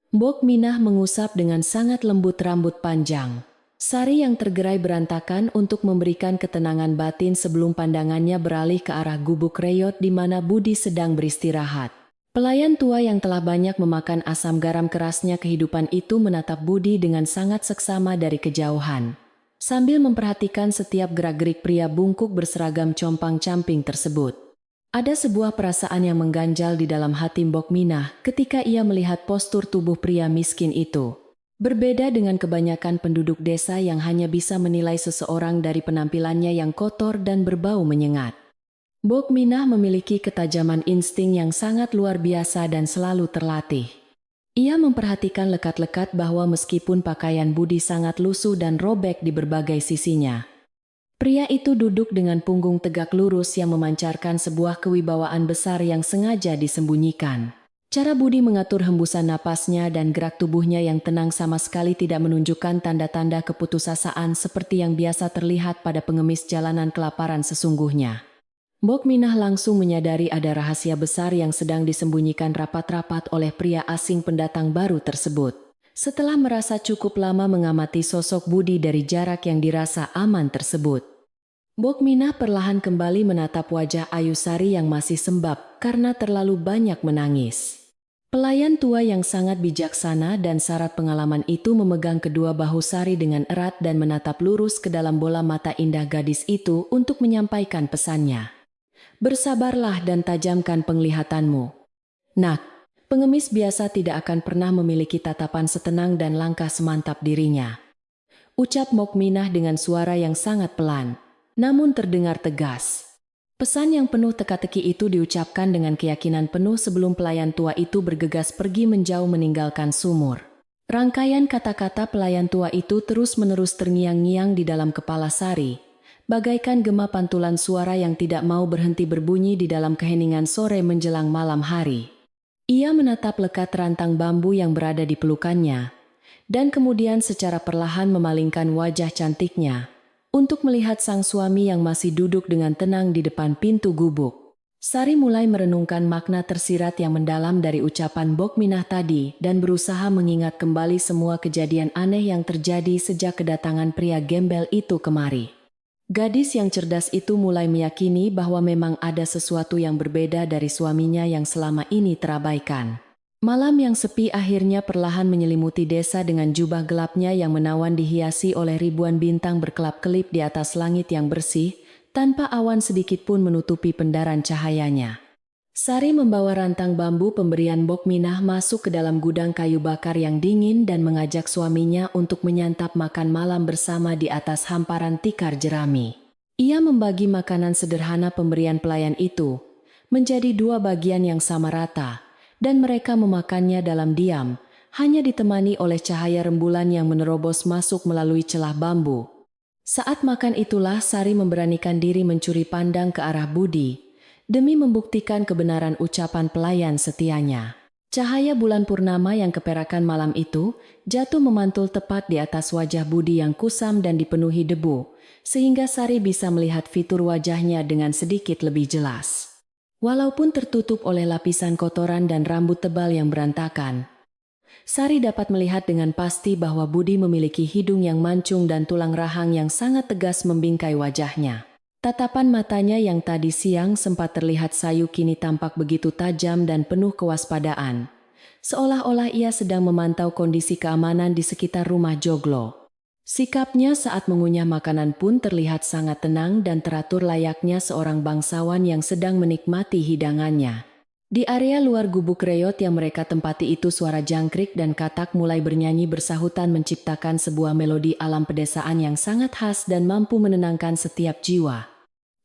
Mbok Minah mengusap dengan sangat lembut rambut panjang Sari yang tergerai berantakan untuk memberikan ketenangan batin sebelum pandangannya beralih ke arah gubuk reot di mana Budi sedang beristirahat. Pelayan tua yang telah banyak memakan asam garam kerasnya kehidupan itu menatap Budi dengan sangat seksama dari kejauhan, sambil memperhatikan setiap gerak-gerik pria bungkuk berseragam compang-camping tersebut. Ada sebuah perasaan yang mengganjal di dalam hati Mbok Minah ketika ia melihat postur tubuh pria miskin itu. Berbeda dengan kebanyakan penduduk desa yang hanya bisa menilai seseorang dari penampilannya yang kotor dan berbau menyengat. Mbok Minah memiliki ketajaman insting yang sangat luar biasa dan selalu terlatih. Ia memperhatikan lekat-lekat bahwa meskipun pakaian Budi sangat lusuh dan robek di berbagai sisinya, pria itu duduk dengan punggung tegak lurus yang memancarkan sebuah kewibawaan besar yang sengaja disembunyikan. Cara Budi mengatur hembusan napasnya dan gerak tubuhnya yang tenang sama sekali tidak menunjukkan tanda-tanda keputusasaan seperti yang biasa terlihat pada pengemis jalanan kelaparan sesungguhnya. Mbok Minah langsung menyadari ada rahasia besar yang sedang disembunyikan rapat-rapat oleh pria asing pendatang baru tersebut. Setelah merasa cukup lama mengamati sosok Budi dari jarak yang dirasa aman tersebut, Mbok Minah perlahan kembali menatap wajah Ayu Sari yang masih sembab karena terlalu banyak menangis. Pelayan tua yang sangat bijaksana dan syarat pengalaman itu memegang kedua bahu Sari dengan erat dan menatap lurus ke dalam bola mata indah gadis itu untuk menyampaikan pesannya. Bersabarlah dan tajamkan penglihatanmu. Nak, pengemis biasa tidak akan pernah memiliki tatapan setenang dan langkah semantap dirinya, ucap Mbok Minah dengan suara yang sangat pelan, namun terdengar tegas. Pesan yang penuh teka-teki itu diucapkan dengan keyakinan penuh sebelum pelayan tua itu bergegas pergi menjauh meninggalkan sumur. Rangkaian kata-kata pelayan tua itu terus-menerus terngiang-ngiang di dalam kepala Sari, bagaikan gema pantulan suara yang tidak mau berhenti berbunyi di dalam keheningan sore menjelang malam hari. Ia menatap lekat rantang bambu yang berada di pelukannya, dan kemudian secara perlahan memalingkan wajah cantiknya untuk melihat sang suami yang masih duduk dengan tenang di depan pintu gubuk. Sari mulai merenungkan makna tersirat yang mendalam dari ucapan Bokminah tadi dan berusaha mengingat kembali semua kejadian aneh yang terjadi sejak kedatangan pria gembel itu kemari. Gadis yang cerdas itu mulai meyakini bahwa memang ada sesuatu yang berbeda dari suaminya yang selama ini terabaikan. Malam yang sepi akhirnya perlahan menyelimuti desa dengan jubah gelapnya yang menawan dihiasi oleh ribuan bintang berkelap-kelip di atas langit yang bersih, tanpa awan sedikit pun menutupi pendaran cahayanya. Sari membawa rantang bambu pemberian Bokminah masuk ke dalam gudang kayu bakar yang dingin dan mengajak suaminya untuk menyantap makan malam bersama di atas hamparan tikar jerami. Ia membagi makanan sederhana pemberian pelayan itu menjadi dua bagian yang sama rata, dan mereka memakannya dalam diam, hanya ditemani oleh cahaya rembulan yang menerobos masuk melalui celah bambu. Saat makan itulah Sari memberanikan diri mencuri pandang ke arah Budi, demi membuktikan kebenaran ucapan pelayan setianya. Cahaya bulan purnama yang keperakan malam itu jatuh memantul tepat di atas wajah Budi yang kusam dan dipenuhi debu, sehingga Sari bisa melihat fitur wajahnya dengan sedikit lebih jelas. Walaupun tertutup oleh lapisan kotoran dan rambut tebal yang berantakan, Sari dapat melihat dengan pasti bahwa Budi memiliki hidung yang mancung dan tulang rahang yang sangat tegas membingkai wajahnya. Tatapan matanya yang tadi siang sempat terlihat sayu kini tampak begitu tajam dan penuh kewaspadaan, seolah-olah ia sedang memantau kondisi keamanan di sekitar rumah Joglo. Sikapnya saat mengunyah makanan pun terlihat sangat tenang dan teratur layaknya seorang bangsawan yang sedang menikmati hidangannya. Di area luar gubuk reot yang mereka tempati itu suara jangkrik dan katak mulai bernyanyi bersahutan menciptakan sebuah melodi alam pedesaan yang sangat khas dan mampu menenangkan setiap jiwa.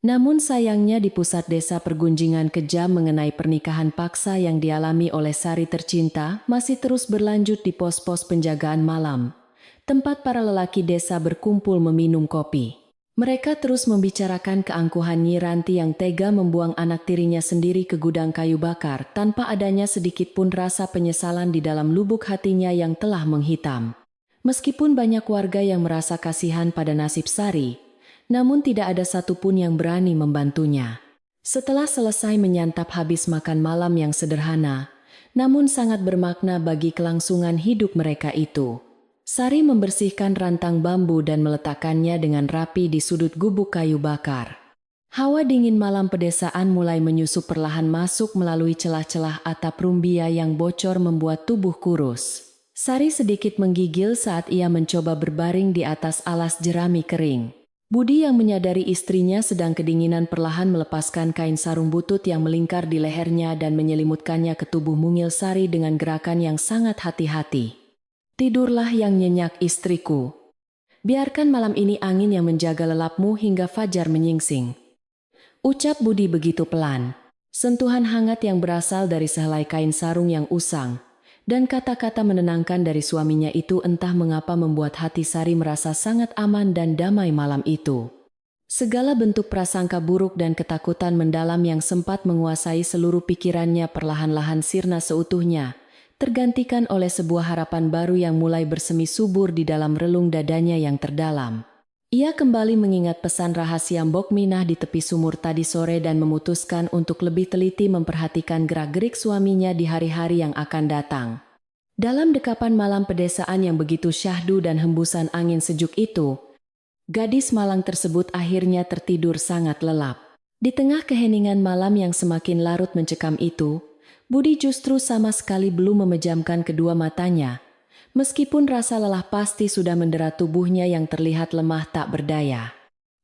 Namun sayangnya di pusat desa pergunjingan kejam mengenai pernikahan paksa yang dialami oleh Sari tercinta masih terus berlanjut di pos-pos penjagaan malam, tempat para lelaki desa berkumpul meminum kopi. Mereka terus membicarakan keangkuhan Nyi Ranti yang tega membuang anak tirinya sendiri ke gudang kayu bakar tanpa adanya sedikit pun rasa penyesalan di dalam lubuk hatinya yang telah menghitam. Meskipun banyak warga yang merasa kasihan pada nasib Sari, namun tidak ada satupun yang berani membantunya. Setelah selesai menyantap habis makan malam yang sederhana, namun sangat bermakna bagi kelangsungan hidup mereka itu, Sari membersihkan rantang bambu dan meletakkannya dengan rapi di sudut gubuk kayu bakar. Hawa dingin malam pedesaan mulai menyusup perlahan masuk melalui celah-celah atap rumbia yang bocor membuat tubuh kurus. Sari sedikit menggigil saat ia mencoba berbaring di atas alas jerami kering. Budi yang menyadari istrinya sedang kedinginan perlahan melepaskan kain sarung butut yang melingkar di lehernya dan menyelimutkannya ke tubuh mungil Sari dengan gerakan yang sangat hati-hati. "Tidurlah yang nyenyak istriku. Biarkan malam ini angin yang menjaga lelapmu hingga fajar menyingsing," ucap Budi begitu pelan. Sentuhan hangat yang berasal dari sehelai kain sarung yang usang dan kata-kata menenangkan dari suaminya itu entah mengapa membuat hati Sari merasa sangat aman dan damai malam itu. Segala bentuk prasangka buruk dan ketakutan mendalam yang sempat menguasai seluruh pikirannya perlahan-lahan sirna seutuhnya, tergantikan oleh sebuah harapan baru yang mulai bersemi subur di dalam relung dadanya yang terdalam. Ia kembali mengingat pesan rahasia Bokminah di tepi sumur tadi sore dan memutuskan untuk lebih teliti memperhatikan gerak-gerik suaminya di hari-hari yang akan datang. Dalam dekapan malam pedesaan yang begitu syahdu dan hembusan angin sejuk itu, gadis malang tersebut akhirnya tertidur sangat lelap. Di tengah keheningan malam yang semakin larut mencekam itu, Budi justru sama sekali belum memejamkan kedua matanya, meskipun rasa lelah pasti sudah mendera tubuhnya yang terlihat lemah tak berdaya.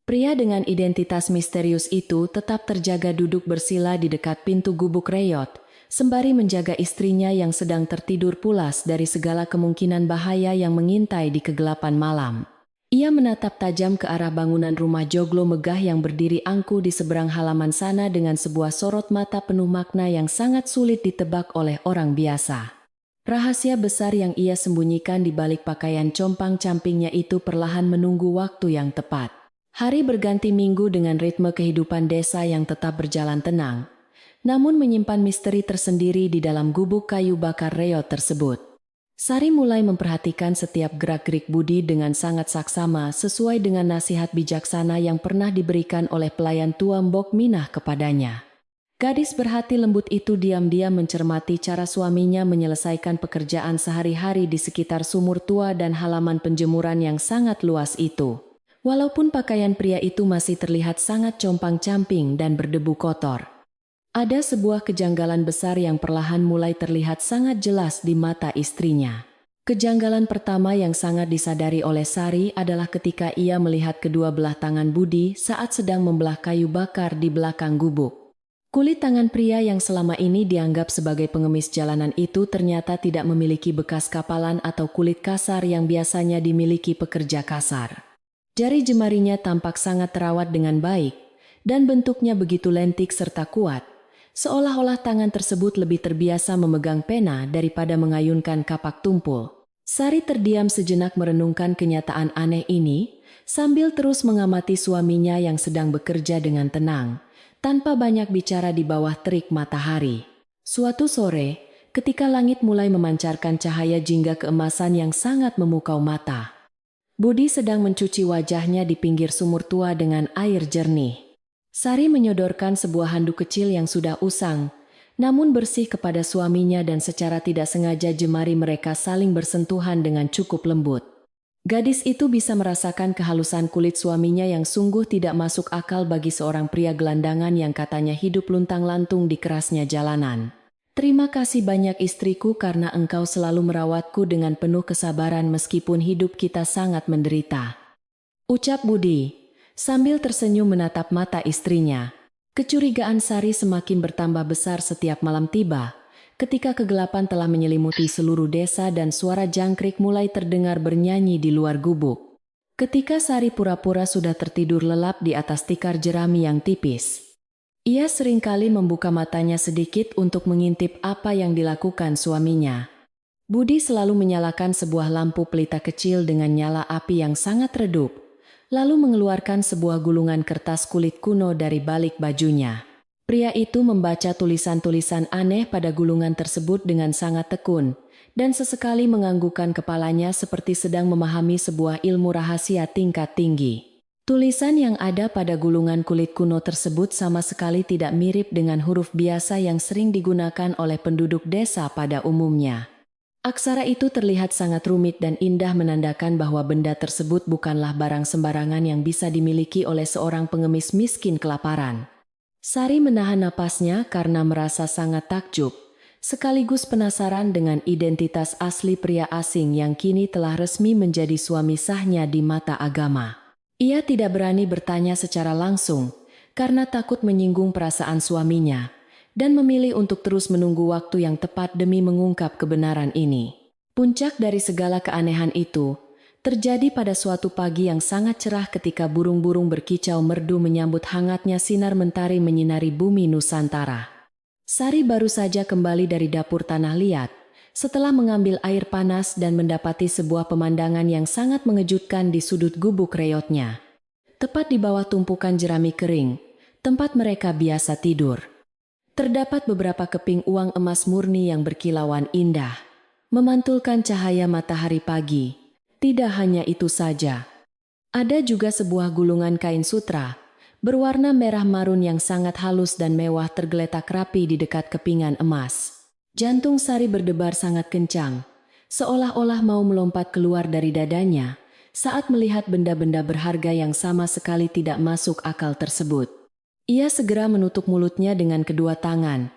Pria dengan identitas misterius itu tetap terjaga duduk bersila di dekat pintu gubuk reot, sembari menjaga istrinya yang sedang tertidur pulas dari segala kemungkinan bahaya yang mengintai di kegelapan malam. Ia menatap tajam ke arah bangunan rumah Joglo megah yang berdiri angkuh di seberang halaman sana dengan sebuah sorot mata penuh makna yang sangat sulit ditebak oleh orang biasa. Rahasia besar yang ia sembunyikan di balik pakaian compang-campingnya itu perlahan menunggu waktu yang tepat. Hari berganti minggu dengan ritme kehidupan desa yang tetap berjalan tenang, namun menyimpan misteri tersendiri di dalam gubuk kayu bakar reot tersebut. Sari mulai memperhatikan setiap gerak-gerik Budi dengan sangat saksama sesuai dengan nasihat bijaksana yang pernah diberikan oleh pelayan tua Mbok Minah kepadanya. Gadis berhati lembut itu diam-diam mencermati cara suaminya menyelesaikan pekerjaan sehari-hari di sekitar sumur tua dan halaman penjemuran yang sangat luas itu. Walaupun pakaian pria itu masih terlihat sangat compang-camping dan berdebu kotor, ada sebuah kejanggalan besar yang perlahan mulai terlihat sangat jelas di mata istrinya. Kejanggalan pertama yang sangat disadari oleh Sari adalah ketika ia melihat kedua belah tangan Budi saat sedang membelah kayu bakar di belakang gubuk. Kulit tangan pria yang selama ini dianggap sebagai pengemis jalanan itu ternyata tidak memiliki bekas kapalan atau kulit kasar yang biasanya dimiliki pekerja kasar. Jari jemarinya tampak sangat terawat dengan baik, dan bentuknya begitu lentik serta kuat, seolah-olah tangan tersebut lebih terbiasa memegang pena daripada mengayunkan kapak tumpul. Sari terdiam sejenak merenungkan kenyataan aneh ini, sambil terus mengamati suaminya yang sedang bekerja dengan tenang, tanpa banyak bicara di bawah terik matahari. Suatu sore, ketika langit mulai memancarkan cahaya jingga keemasan yang sangat memukau mata, Budi sedang mencuci wajahnya di pinggir sumur tua dengan air jernih. Sari menyodorkan sebuah handuk kecil yang sudah usang, namun bersih kepada suaminya dan secara tidak sengaja jemari mereka saling bersentuhan dengan cukup lembut. Gadis itu bisa merasakan kehalusan kulit suaminya yang sungguh tidak masuk akal bagi seorang pria gelandangan yang katanya hidup luntang-lantung di kerasnya jalanan. Terima kasih banyak istriku karena engkau selalu merawatku dengan penuh kesabaran meskipun hidup kita sangat menderita, ucap Budi, sambil tersenyum menatap mata istrinya. Kecurigaan Sari semakin bertambah besar setiap malam tiba, ketika kegelapan telah menyelimuti seluruh desa dan suara jangkrik mulai terdengar bernyanyi di luar gubuk. Ketika Sari pura-pura sudah tertidur lelap di atas tikar jerami yang tipis, ia seringkali membuka matanya sedikit untuk mengintip apa yang dilakukan suaminya. Budi selalu menyalakan sebuah lampu pelita kecil dengan nyala api yang sangat redup, lalu mengeluarkan sebuah gulungan kertas kulit kuno dari balik bajunya. Pria itu membaca tulisan-tulisan aneh pada gulungan tersebut dengan sangat tekun, dan sesekali menganggukkan kepalanya seperti sedang memahami sebuah ilmu rahasia tingkat tinggi. Tulisan yang ada pada gulungan kulit kuno tersebut sama sekali tidak mirip dengan huruf biasa yang sering digunakan oleh penduduk desa pada umumnya. Aksara itu terlihat sangat rumit dan indah menandakan bahwa benda tersebut bukanlah barang sembarangan yang bisa dimiliki oleh seorang pengemis miskin kelaparan. Sari menahan napasnya karena merasa sangat takjub, sekaligus penasaran dengan identitas asli pria asing yang kini telah resmi menjadi suami sahnya di mata agama. Ia tidak berani bertanya secara langsung karena takut menyinggung perasaan suaminya, dan memilih untuk terus menunggu waktu yang tepat demi mengungkap kebenaran ini. Puncak dari segala keanehan itu terjadi pada suatu pagi yang sangat cerah ketika burung-burung berkicau merdu menyambut hangatnya sinar mentari menyinari bumi Nusantara. Sari baru saja kembali dari dapur tanah liat setelah mengambil air panas dan mendapati sebuah pemandangan yang sangat mengejutkan di sudut gubuk reotnya. Tepat di bawah tumpukan jerami kering, tempat mereka biasa tidur, terdapat beberapa keping uang emas murni yang berkilauan indah, memantulkan cahaya matahari pagi. Tidak hanya itu saja, ada juga sebuah gulungan kain sutra berwarna merah marun yang sangat halus dan mewah tergeletak rapi di dekat kepingan emas. Jantung Sari berdebar sangat kencang, seolah-olah mau melompat keluar dari dadanya saat melihat benda-benda berharga yang sama sekali tidak masuk akal tersebut. Ia segera menutup mulutnya dengan kedua tangan,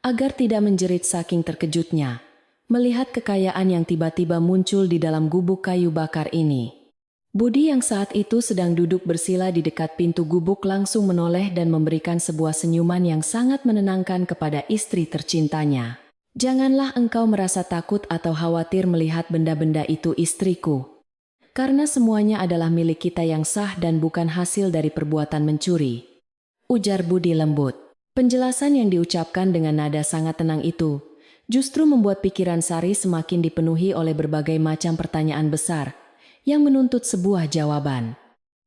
agar tidak menjerit saking terkejutnya melihat kekayaan yang tiba-tiba muncul di dalam gubuk kayu bakar ini. Budi yang saat itu sedang duduk bersila di dekat pintu gubuk langsung menoleh dan memberikan sebuah senyuman yang sangat menenangkan kepada istri tercintanya. Janganlah engkau merasa takut atau khawatir melihat benda-benda itu istriku, karena semuanya adalah milik kita yang sah dan bukan hasil dari perbuatan mencuri, ujar Budi lembut. Penjelasan yang diucapkan dengan nada sangat tenang itu justru membuat pikiran Sari semakin dipenuhi oleh berbagai macam pertanyaan besar yang menuntut sebuah jawaban.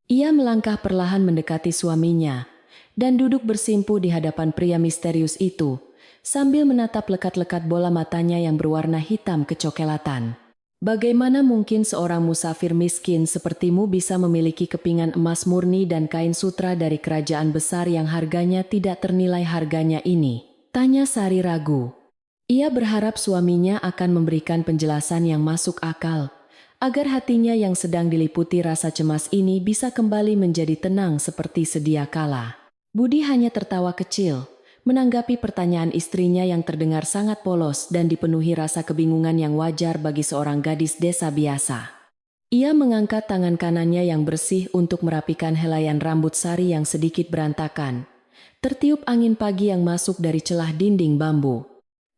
Ia melangkah perlahan mendekati suaminya dan duduk bersimpu di hadapan pria misterius itu, sambil menatap lekat-lekat bola matanya yang berwarna hitam kecoklatan. Bagaimana mungkin seorang musafir miskin sepertimu bisa memiliki kepingan emas murni dan kain sutra dari kerajaan besar yang harganya tidak ternilai harganya ini? Tanya Sari ragu. Ia berharap suaminya akan memberikan penjelasan yang masuk akal, agar hatinya yang sedang diliputi rasa cemas ini bisa kembali menjadi tenang seperti sedia kala. Budi hanya tertawa kecil, menanggapi pertanyaan istrinya yang terdengar sangat polos dan dipenuhi rasa kebingungan yang wajar bagi seorang gadis desa biasa. Ia mengangkat tangan kanannya yang bersih untuk merapikan helaian rambut Sari yang sedikit berantakan. Tertiup angin pagi yang masuk dari celah dinding bambu.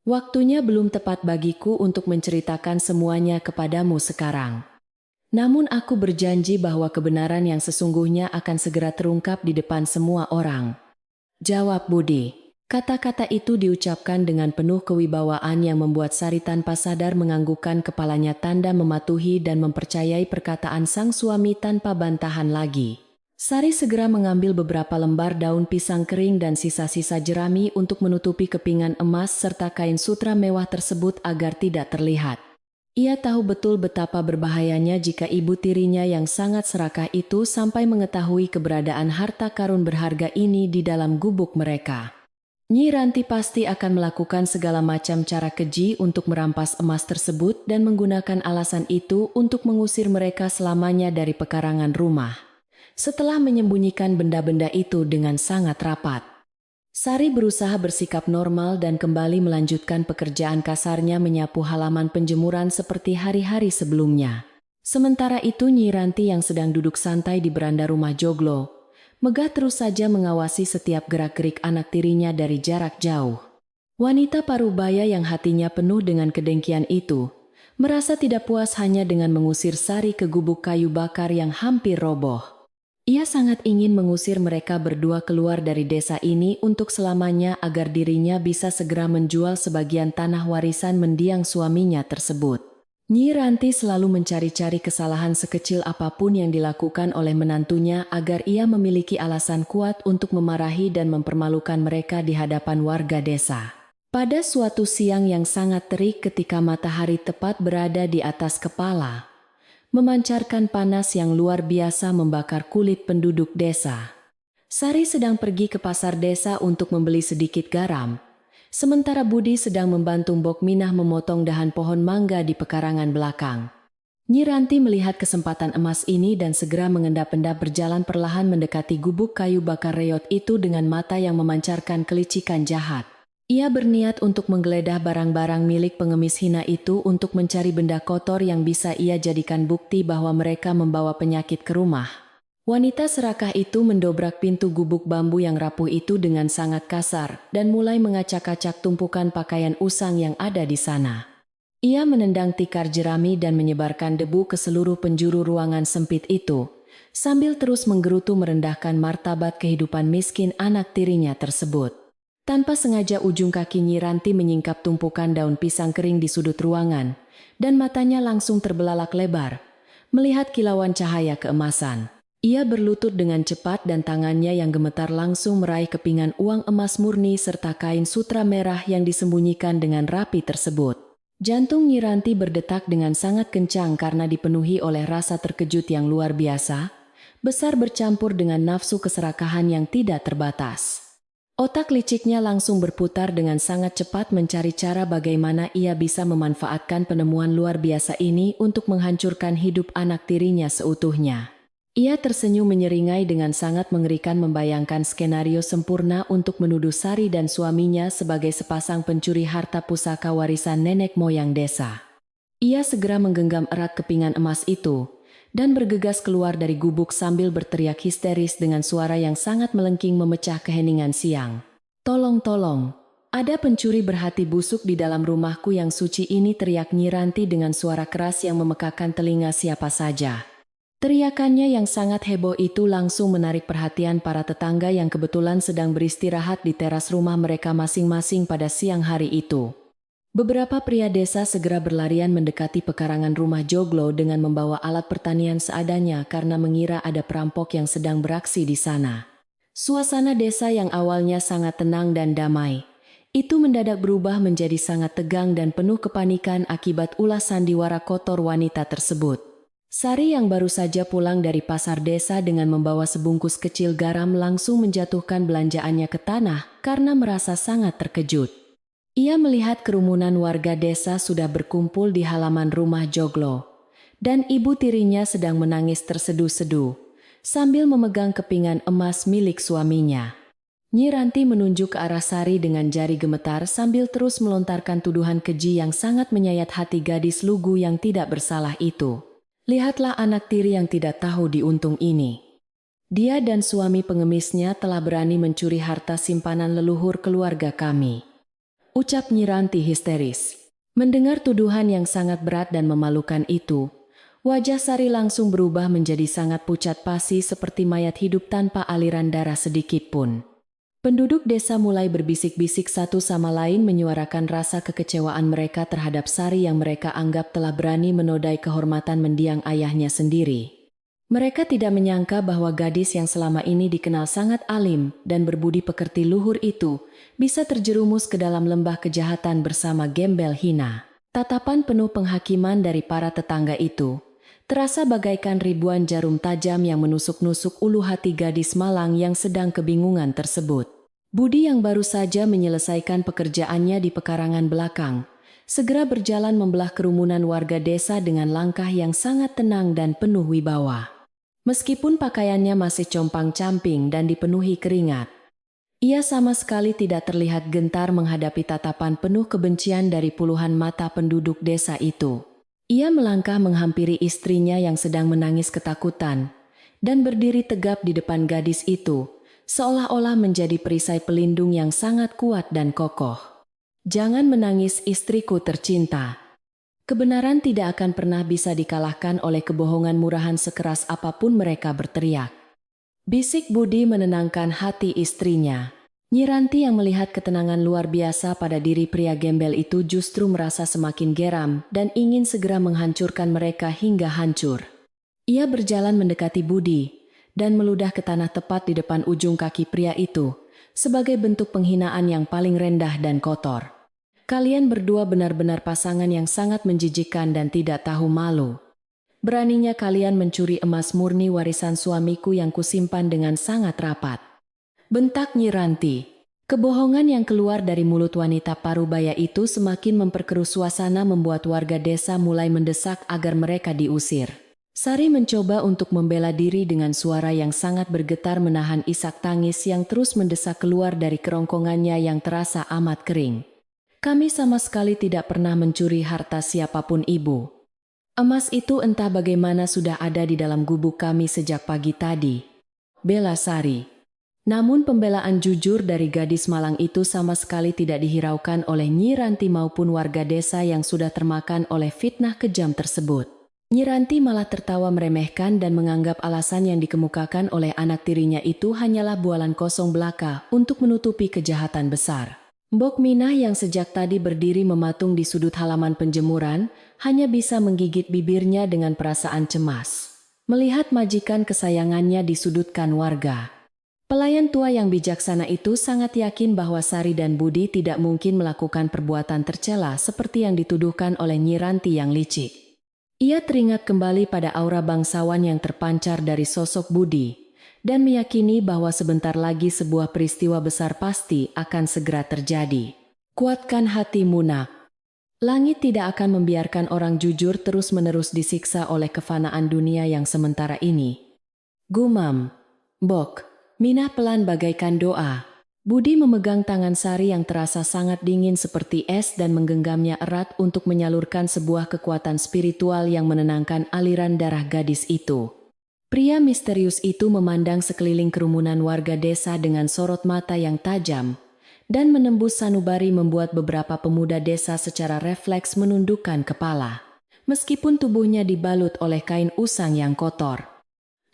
Waktunya belum tepat bagiku untuk menceritakan semuanya kepadamu sekarang. Namun aku berjanji bahwa kebenaran yang sesungguhnya akan segera terungkap di depan semua orang. Jawab Budi. Kata-kata itu diucapkan dengan penuh kewibawaan yang membuat Sari tanpa sadar menganggukkan kepalanya tanda mematuhi dan mempercayai perkataan sang suami tanpa bantahan lagi. Sari segera mengambil beberapa lembar daun pisang kering dan sisa-sisa jerami untuk menutupi kepingan emas serta kain sutra mewah tersebut agar tidak terlihat. Ia tahu betul betapa berbahayanya jika ibu tirinya yang sangat serakah itu sampai mengetahui keberadaan harta karun berharga ini di dalam gubuk mereka. Nyi Ranti pasti akan melakukan segala macam cara keji untuk merampas emas tersebut dan menggunakan alasan itu untuk mengusir mereka selamanya dari pekarangan rumah. Setelah menyembunyikan benda-benda itu dengan sangat rapat, Sari berusaha bersikap normal dan kembali melanjutkan pekerjaan kasarnya menyapu halaman penjemuran seperti hari-hari sebelumnya. Sementara itu Nyi Ranti yang sedang duduk santai di beranda rumah Joglo, megah terus saja mengawasi setiap gerak-gerik anak tirinya dari jarak jauh. Wanita parubaya yang hatinya penuh dengan kedengkian itu, merasa tidak puas hanya dengan mengusir Sari ke gubuk kayu bakar yang hampir roboh. Ia sangat ingin mengusir mereka berdua keluar dari desa ini untuk selamanya agar dirinya bisa segera menjual sebagian tanah warisan mendiang suaminya tersebut. Nyi Ranti selalu mencari-cari kesalahan sekecil apapun yang dilakukan oleh menantunya agar ia memiliki alasan kuat untuk memarahi dan mempermalukan mereka di hadapan warga desa. Pada suatu siang yang sangat terik ketika matahari tepat berada di atas kepala, memancarkan panas yang luar biasa membakar kulit penduduk desa, Sari sedang pergi ke pasar desa untuk membeli sedikit garam. Sementara Budi sedang membantu Mbok Minah memotong dahan pohon mangga di pekarangan belakang. Nyi Ranti melihat kesempatan emas ini dan segera mengendap-endap berjalan perlahan mendekati gubuk kayu bakar reot itu dengan mata yang memancarkan kelicikan jahat. Ia berniat untuk menggeledah barang-barang milik pengemis hina itu untuk mencari benda kotor yang bisa ia jadikan bukti bahwa mereka membawa penyakit ke rumah. Wanita serakah itu mendobrak pintu gubuk bambu yang rapuh itu dengan sangat kasar dan mulai mengacak-acak tumpukan pakaian usang yang ada di sana. Ia menendang tikar jerami dan menyebarkan debu ke seluruh penjuru ruangan sempit itu, sambil terus menggerutu merendahkan martabat kehidupan miskin anak tirinya tersebut. Tanpa sengaja ujung kaki Nyi Ranti menyingkap tumpukan daun pisang kering di sudut ruangan, dan matanya langsung terbelalak lebar, melihat kilauan cahaya keemasan. Ia berlutut dengan cepat dan tangannya yang gemetar langsung meraih kepingan uang emas murni serta kain sutra merah yang disembunyikan dengan rapi tersebut. Jantung Nyi Ranti berdetak dengan sangat kencang karena dipenuhi oleh rasa terkejut yang luar biasa, besar bercampur dengan nafsu keserakahan yang tidak terbatas. Otak liciknya langsung berputar dengan sangat cepat mencari cara bagaimana ia bisa memanfaatkan penemuan luar biasa ini untuk menghancurkan hidup anak tirinya seutuhnya. Ia tersenyum menyeringai dengan sangat mengerikan membayangkan skenario sempurna untuk menuduh Sari dan suaminya sebagai sepasang pencuri harta pusaka warisan nenek moyang desa. Ia segera menggenggam erat kepingan emas itu dan bergegas keluar dari gubuk sambil berteriak histeris dengan suara yang sangat melengking memecah keheningan siang. "Tolong, tolong! Ada pencuri berhati busuk di dalam rumahku yang suci ini!" teriak Nyi Ranti dengan suara keras yang memekakan telinga siapa saja. Teriakannya yang sangat heboh itu langsung menarik perhatian para tetangga yang kebetulan sedang beristirahat di teras rumah mereka masing-masing pada siang hari itu. Beberapa pria desa segera berlarian mendekati pekarangan rumah Joglo dengan membawa alat pertanian seadanya karena mengira ada perampok yang sedang beraksi di sana. Suasana desa yang awalnya sangat tenang dan damai, Itu mendadak berubah menjadi sangat tegang dan penuh kepanikan akibat ulah sandiwara kotor wanita tersebut. Sari yang baru saja pulang dari pasar desa dengan membawa sebungkus kecil garam langsung menjatuhkan belanjaannya ke tanah karena merasa sangat terkejut. Ia melihat kerumunan warga desa sudah berkumpul di halaman rumah Joglo, dan ibu tirinya sedang menangis terseduh-seduh sambil memegang kepingan emas milik suaminya. Nyi Ranti menunjuk ke arah Sari dengan jari gemetar sambil terus melontarkan tuduhan keji yang sangat menyayat hati gadis lugu yang tidak bersalah itu. Lihatlah anak tiri yang tidak tahu diuntung ini. Dia dan suami pengemisnya telah berani mencuri harta simpanan leluhur keluarga kami. Ucap Nyi Ranti histeris. Mendengar tuduhan yang sangat berat dan memalukan itu, wajah Sari langsung berubah menjadi sangat pucat pasi seperti mayat hidup tanpa aliran darah sedikit pun. Penduduk desa mulai berbisik-bisik satu sama lain menyuarakan rasa kekecewaan mereka terhadap Sari yang mereka anggap telah berani menodai kehormatan mendiang ayahnya sendiri. Mereka tidak menyangka bahwa gadis yang selama ini dikenal sangat alim dan berbudi pekerti luhur itu bisa terjerumus ke dalam lembah kejahatan bersama gembel hina. Tatapan penuh penghakiman dari para tetangga itu terasa bagaikan ribuan jarum tajam yang menusuk-nusuk ulu hati gadis malang yang sedang kebingungan tersebut. Budi yang baru saja menyelesaikan pekerjaannya di pekarangan belakang, segera berjalan membelah kerumunan warga desa dengan langkah yang sangat tenang dan penuh wibawa. Meskipun pakaiannya masih compang-camping dan dipenuhi keringat, ia sama sekali tidak terlihat gentar menghadapi tatapan penuh kebencian dari puluhan mata penduduk desa itu. Ia melangkah menghampiri istrinya yang sedang menangis ketakutan dan berdiri tegap di depan gadis itu, seolah-olah menjadi perisai pelindung yang sangat kuat dan kokoh. Jangan menangis istriku tercinta. Kebenaran tidak akan pernah bisa dikalahkan oleh kebohongan murahan sekeras apapun mereka berteriak. Bisik Budi menenangkan hati istrinya. Nyi Ranti yang melihat ketenangan luar biasa pada diri pria gembel itu justru merasa semakin geram dan ingin segera menghancurkan mereka hingga hancur. Ia berjalan mendekati Budi dan meludah ke tanah tepat di depan ujung kaki pria itu sebagai bentuk penghinaan yang paling rendah dan kotor. Kalian berdua benar-benar pasangan yang sangat menjijikkan dan tidak tahu malu. Beraninya kalian mencuri emas murni warisan suamiku yang kusimpan dengan sangat rapat. Bentak Nyi Ranti. Kebohongan yang keluar dari mulut wanita parubaya itu semakin memperkeruh suasana membuat warga desa mulai mendesak agar mereka diusir. Sari mencoba untuk membela diri dengan suara yang sangat bergetar menahan isak tangis yang terus mendesak keluar dari kerongkongannya yang terasa amat kering. Kami sama sekali tidak pernah mencuri harta siapapun ibu. Emas itu entah bagaimana sudah ada di dalam gubuk kami sejak pagi tadi. Bela Sari. Namun pembelaan jujur dari gadis malang itu sama sekali tidak dihiraukan oleh Nyi Ranti maupun warga desa yang sudah termakan oleh fitnah kejam tersebut. Nyi Ranti malah tertawa meremehkan dan menganggap alasan yang dikemukakan oleh anak tirinya itu hanyalah bualan kosong belaka untuk menutupi kejahatan besar. Mbok Minah yang sejak tadi berdiri mematung di sudut halaman penjemuran hanya bisa menggigit bibirnya dengan perasaan cemas melihat majikan kesayangannya disudutkan warga. Pelayan tua yang bijaksana itu sangat yakin bahwa Sari dan Budi tidak mungkin melakukan perbuatan tercela seperti yang dituduhkan oleh Nyi Ranti yang licik. Ia teringat kembali pada aura bangsawan yang terpancar dari sosok Budi dan meyakini bahwa sebentar lagi sebuah peristiwa besar pasti akan segera terjadi. Kuatkan hatimu, nak. Langit tidak akan membiarkan orang jujur terus-menerus disiksa oleh kefanaan dunia yang sementara ini. Gumam. Bok. Minah pelan bagaikan doa. Budi memegang tangan Sari yang terasa sangat dingin seperti es dan menggenggamnya erat untuk menyalurkan sebuah kekuatan spiritual yang menenangkan aliran darah gadis itu. Pria misterius itu memandang sekeliling kerumunan warga desa dengan sorot mata yang tajam dan menembus sanubari membuat beberapa pemuda desa secara refleks menundukkan kepala. Meskipun tubuhnya dibalut oleh kain usang yang kotor.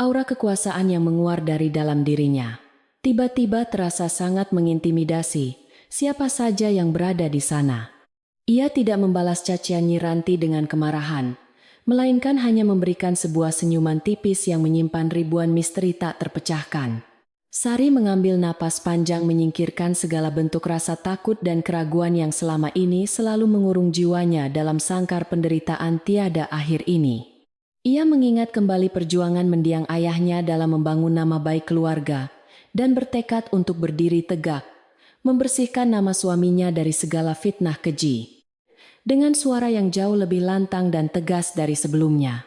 Aura kekuasaan yang menguar dari dalam dirinya tiba-tiba terasa sangat mengintimidasi siapa saja yang berada di sana. Ia tidak membalas cacian Nyi Ranti dengan kemarahan, melainkan hanya memberikan sebuah senyuman tipis yang menyimpan ribuan misteri tak terpecahkan. Sari mengambil napas panjang menyingkirkan segala bentuk rasa takut dan keraguan yang selama ini selalu mengurung jiwanya dalam sangkar penderitaan tiada akhir ini. Ia mengingat kembali perjuangan mendiang ayahnya dalam membangun nama baik keluarga dan bertekad untuk berdiri tegak, membersihkan nama suaminya dari segala fitnah keji. Dengan suara yang jauh lebih lantang dan tegas dari sebelumnya,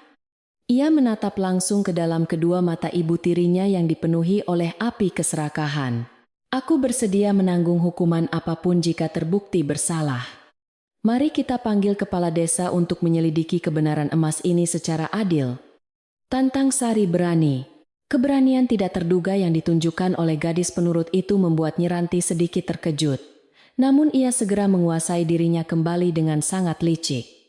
ia menatap langsung ke dalam kedua mata ibu tirinya yang dipenuhi oleh api keserakahan. Aku bersedia menanggung hukuman apapun jika terbukti bersalah. Mari kita panggil kepala desa untuk menyelidiki kebenaran emas ini secara adil. Tantang Sari berani. Keberanian tidak terduga yang ditunjukkan oleh gadis penurut itu membuat Nyi Ranti sedikit terkejut. Namun ia segera menguasai dirinya kembali dengan sangat licik.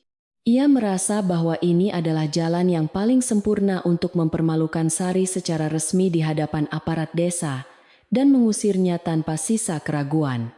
Ia merasa bahwa ini adalah jalan yang paling sempurna untuk mempermalukan Sari secara resmi di hadapan aparat desa dan mengusirnya tanpa sisa keraguan.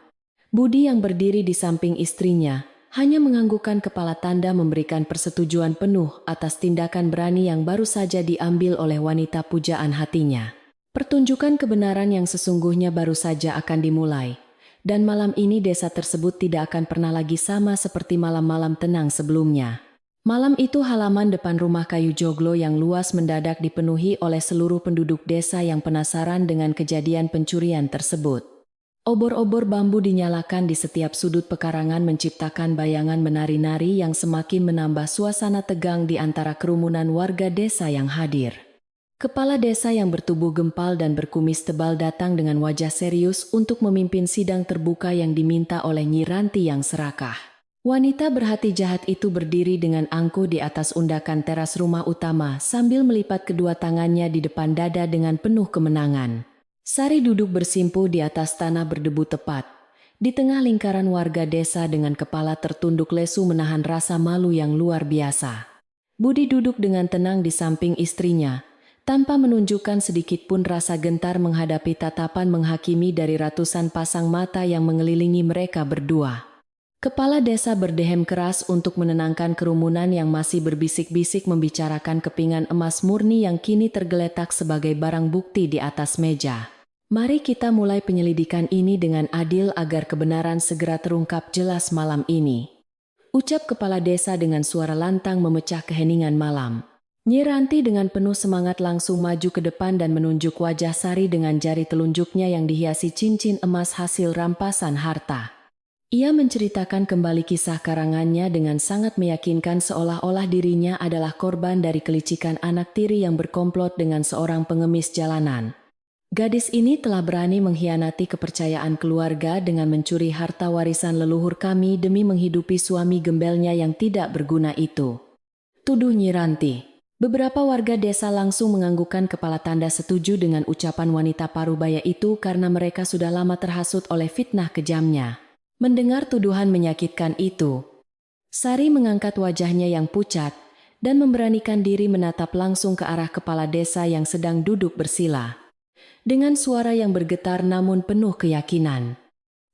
Budi yang berdiri di samping istrinya hanya menganggukkan kepala tanda memberikan persetujuan penuh atas tindakan berani yang baru saja diambil oleh wanita pujaan hatinya. Pertunjukan kebenaran yang sesungguhnya baru saja akan dimulai. Dan malam ini desa tersebut tidak akan pernah lagi sama seperti malam-malam tenang sebelumnya. Malam itu halaman depan rumah kayu joglo yang luas mendadak dipenuhi oleh seluruh penduduk desa yang penasaran dengan kejadian pencurian tersebut. Obor-obor bambu dinyalakan di setiap sudut pekarangan menciptakan bayangan menari-nari yang semakin menambah suasana tegang di antara kerumunan warga desa yang hadir. Kepala desa yang bertubuh gempal dan berkumis tebal datang dengan wajah serius untuk memimpin sidang terbuka yang diminta oleh Nyi Ranti yang serakah. Wanita berhati jahat itu berdiri dengan angkuh di atas undakan teras rumah utama sambil melipat kedua tangannya di depan dada dengan penuh kemenangan. Sari duduk bersimpuh di atas tanah berdebu tepat, di tengah lingkaran warga desa dengan kepala tertunduk lesu menahan rasa malu yang luar biasa. Budi duduk dengan tenang di samping istrinya, tanpa menunjukkan sedikit pun rasa gentar menghadapi tatapan menghakimi dari ratusan pasang mata yang mengelilingi mereka berdua. Kepala desa berdehem keras untuk menenangkan kerumunan yang masih berbisik-bisik membicarakan kepingan emas murni yang kini tergeletak sebagai barang bukti di atas meja. Mari kita mulai penyelidikan ini dengan adil agar kebenaran segera terungkap jelas malam ini. Ucap kepala desa dengan suara lantang memecah keheningan malam. Nyi Ranti dengan penuh semangat langsung maju ke depan dan menunjuk wajah Sari dengan jari telunjuknya yang dihiasi cincin emas hasil rampasan harta. Ia menceritakan kembali kisah karangannya dengan sangat meyakinkan seolah-olah dirinya adalah korban dari kelicikan anak tiri yang berkomplot dengan seorang pengemis jalanan. Gadis ini telah berani mengkhianati kepercayaan keluarga dengan mencuri harta warisan leluhur kami demi menghidupi suami gembelnya yang tidak berguna itu. Tuduh Nyi Ranti. Beberapa warga desa langsung menganggukkan kepala tanda setuju dengan ucapan wanita parubaya itu karena mereka sudah lama terhasut oleh fitnah kejamnya. Mendengar tuduhan menyakitkan itu, Sari mengangkat wajahnya yang pucat dan memberanikan diri menatap langsung ke arah kepala desa yang sedang duduk bersila. Dengan suara yang bergetar namun penuh keyakinan,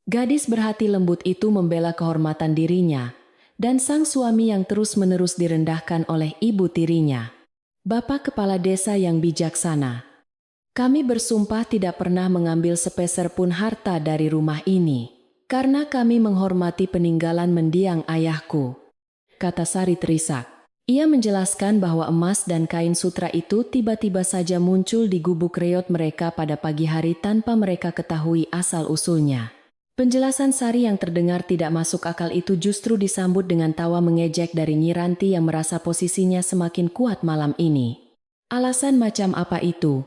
gadis berhati lembut itu membela kehormatan dirinya dan sang suami yang terus-menerus direndahkan oleh ibu tirinya. Bapak kepala desa yang bijaksana, kami bersumpah tidak pernah mengambil sepeser pun harta dari rumah ini, karena kami menghormati peninggalan mendiang ayahku, kata Sari terisak. Ia menjelaskan bahwa emas dan kain sutra itu tiba-tiba saja muncul di gubuk reot mereka pada pagi hari tanpa mereka ketahui asal-usulnya. Penjelasan Sari yang terdengar tidak masuk akal itu justru disambut dengan tawa mengejek dari Nyi Ranti yang merasa posisinya semakin kuat malam ini. Alasan macam apa itu?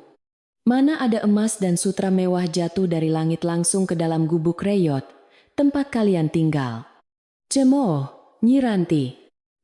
Mana ada emas dan sutra mewah jatuh dari langit langsung ke dalam gubuk reot, tempat kalian tinggal. Cemooh, Nyi Ranti.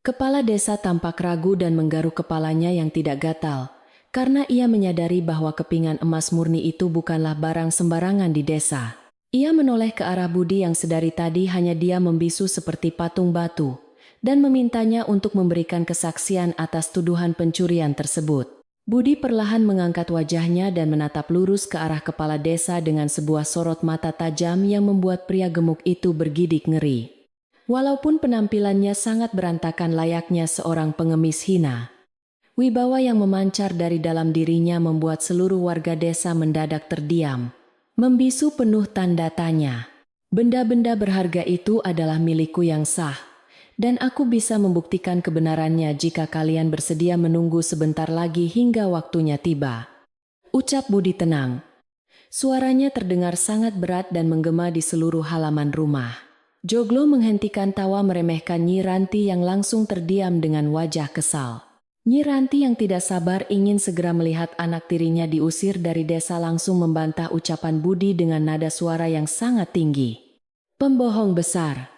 Kepala desa tampak ragu dan menggaruk kepalanya yang tidak gatal, karena ia menyadari bahwa kepingan emas murni itu bukanlah barang sembarangan di desa. Ia menoleh ke arah Budi yang sedari tadi hanya dia membisu seperti patung batu, dan memintanya untuk memberikan kesaksian atas tuduhan pencurian tersebut. Budi perlahan mengangkat wajahnya dan menatap lurus ke arah kepala desa dengan sebuah sorot mata tajam yang membuat pria gemuk itu bergidik ngeri. Walaupun penampilannya sangat berantakan layaknya seorang pengemis hina, Wibawa yang memancar dari dalam dirinya membuat seluruh warga desa mendadak terdiam. Membisu penuh tanda tanya. Benda-benda berharga itu adalah milikku yang sah, dan aku bisa membuktikan kebenarannya jika kalian bersedia menunggu sebentar lagi hingga waktunya tiba. Ucap Budi tenang. Suaranya terdengar sangat berat dan menggema di seluruh halaman rumah. Joglo menghentikan tawa meremehkan Nyi Ranti yang langsung terdiam dengan wajah kesal. Nyi Ranti yang tidak sabar ingin segera melihat anak tirinya diusir dari desa langsung membantah ucapan Budi dengan nada suara yang sangat tinggi. Pembohong besar.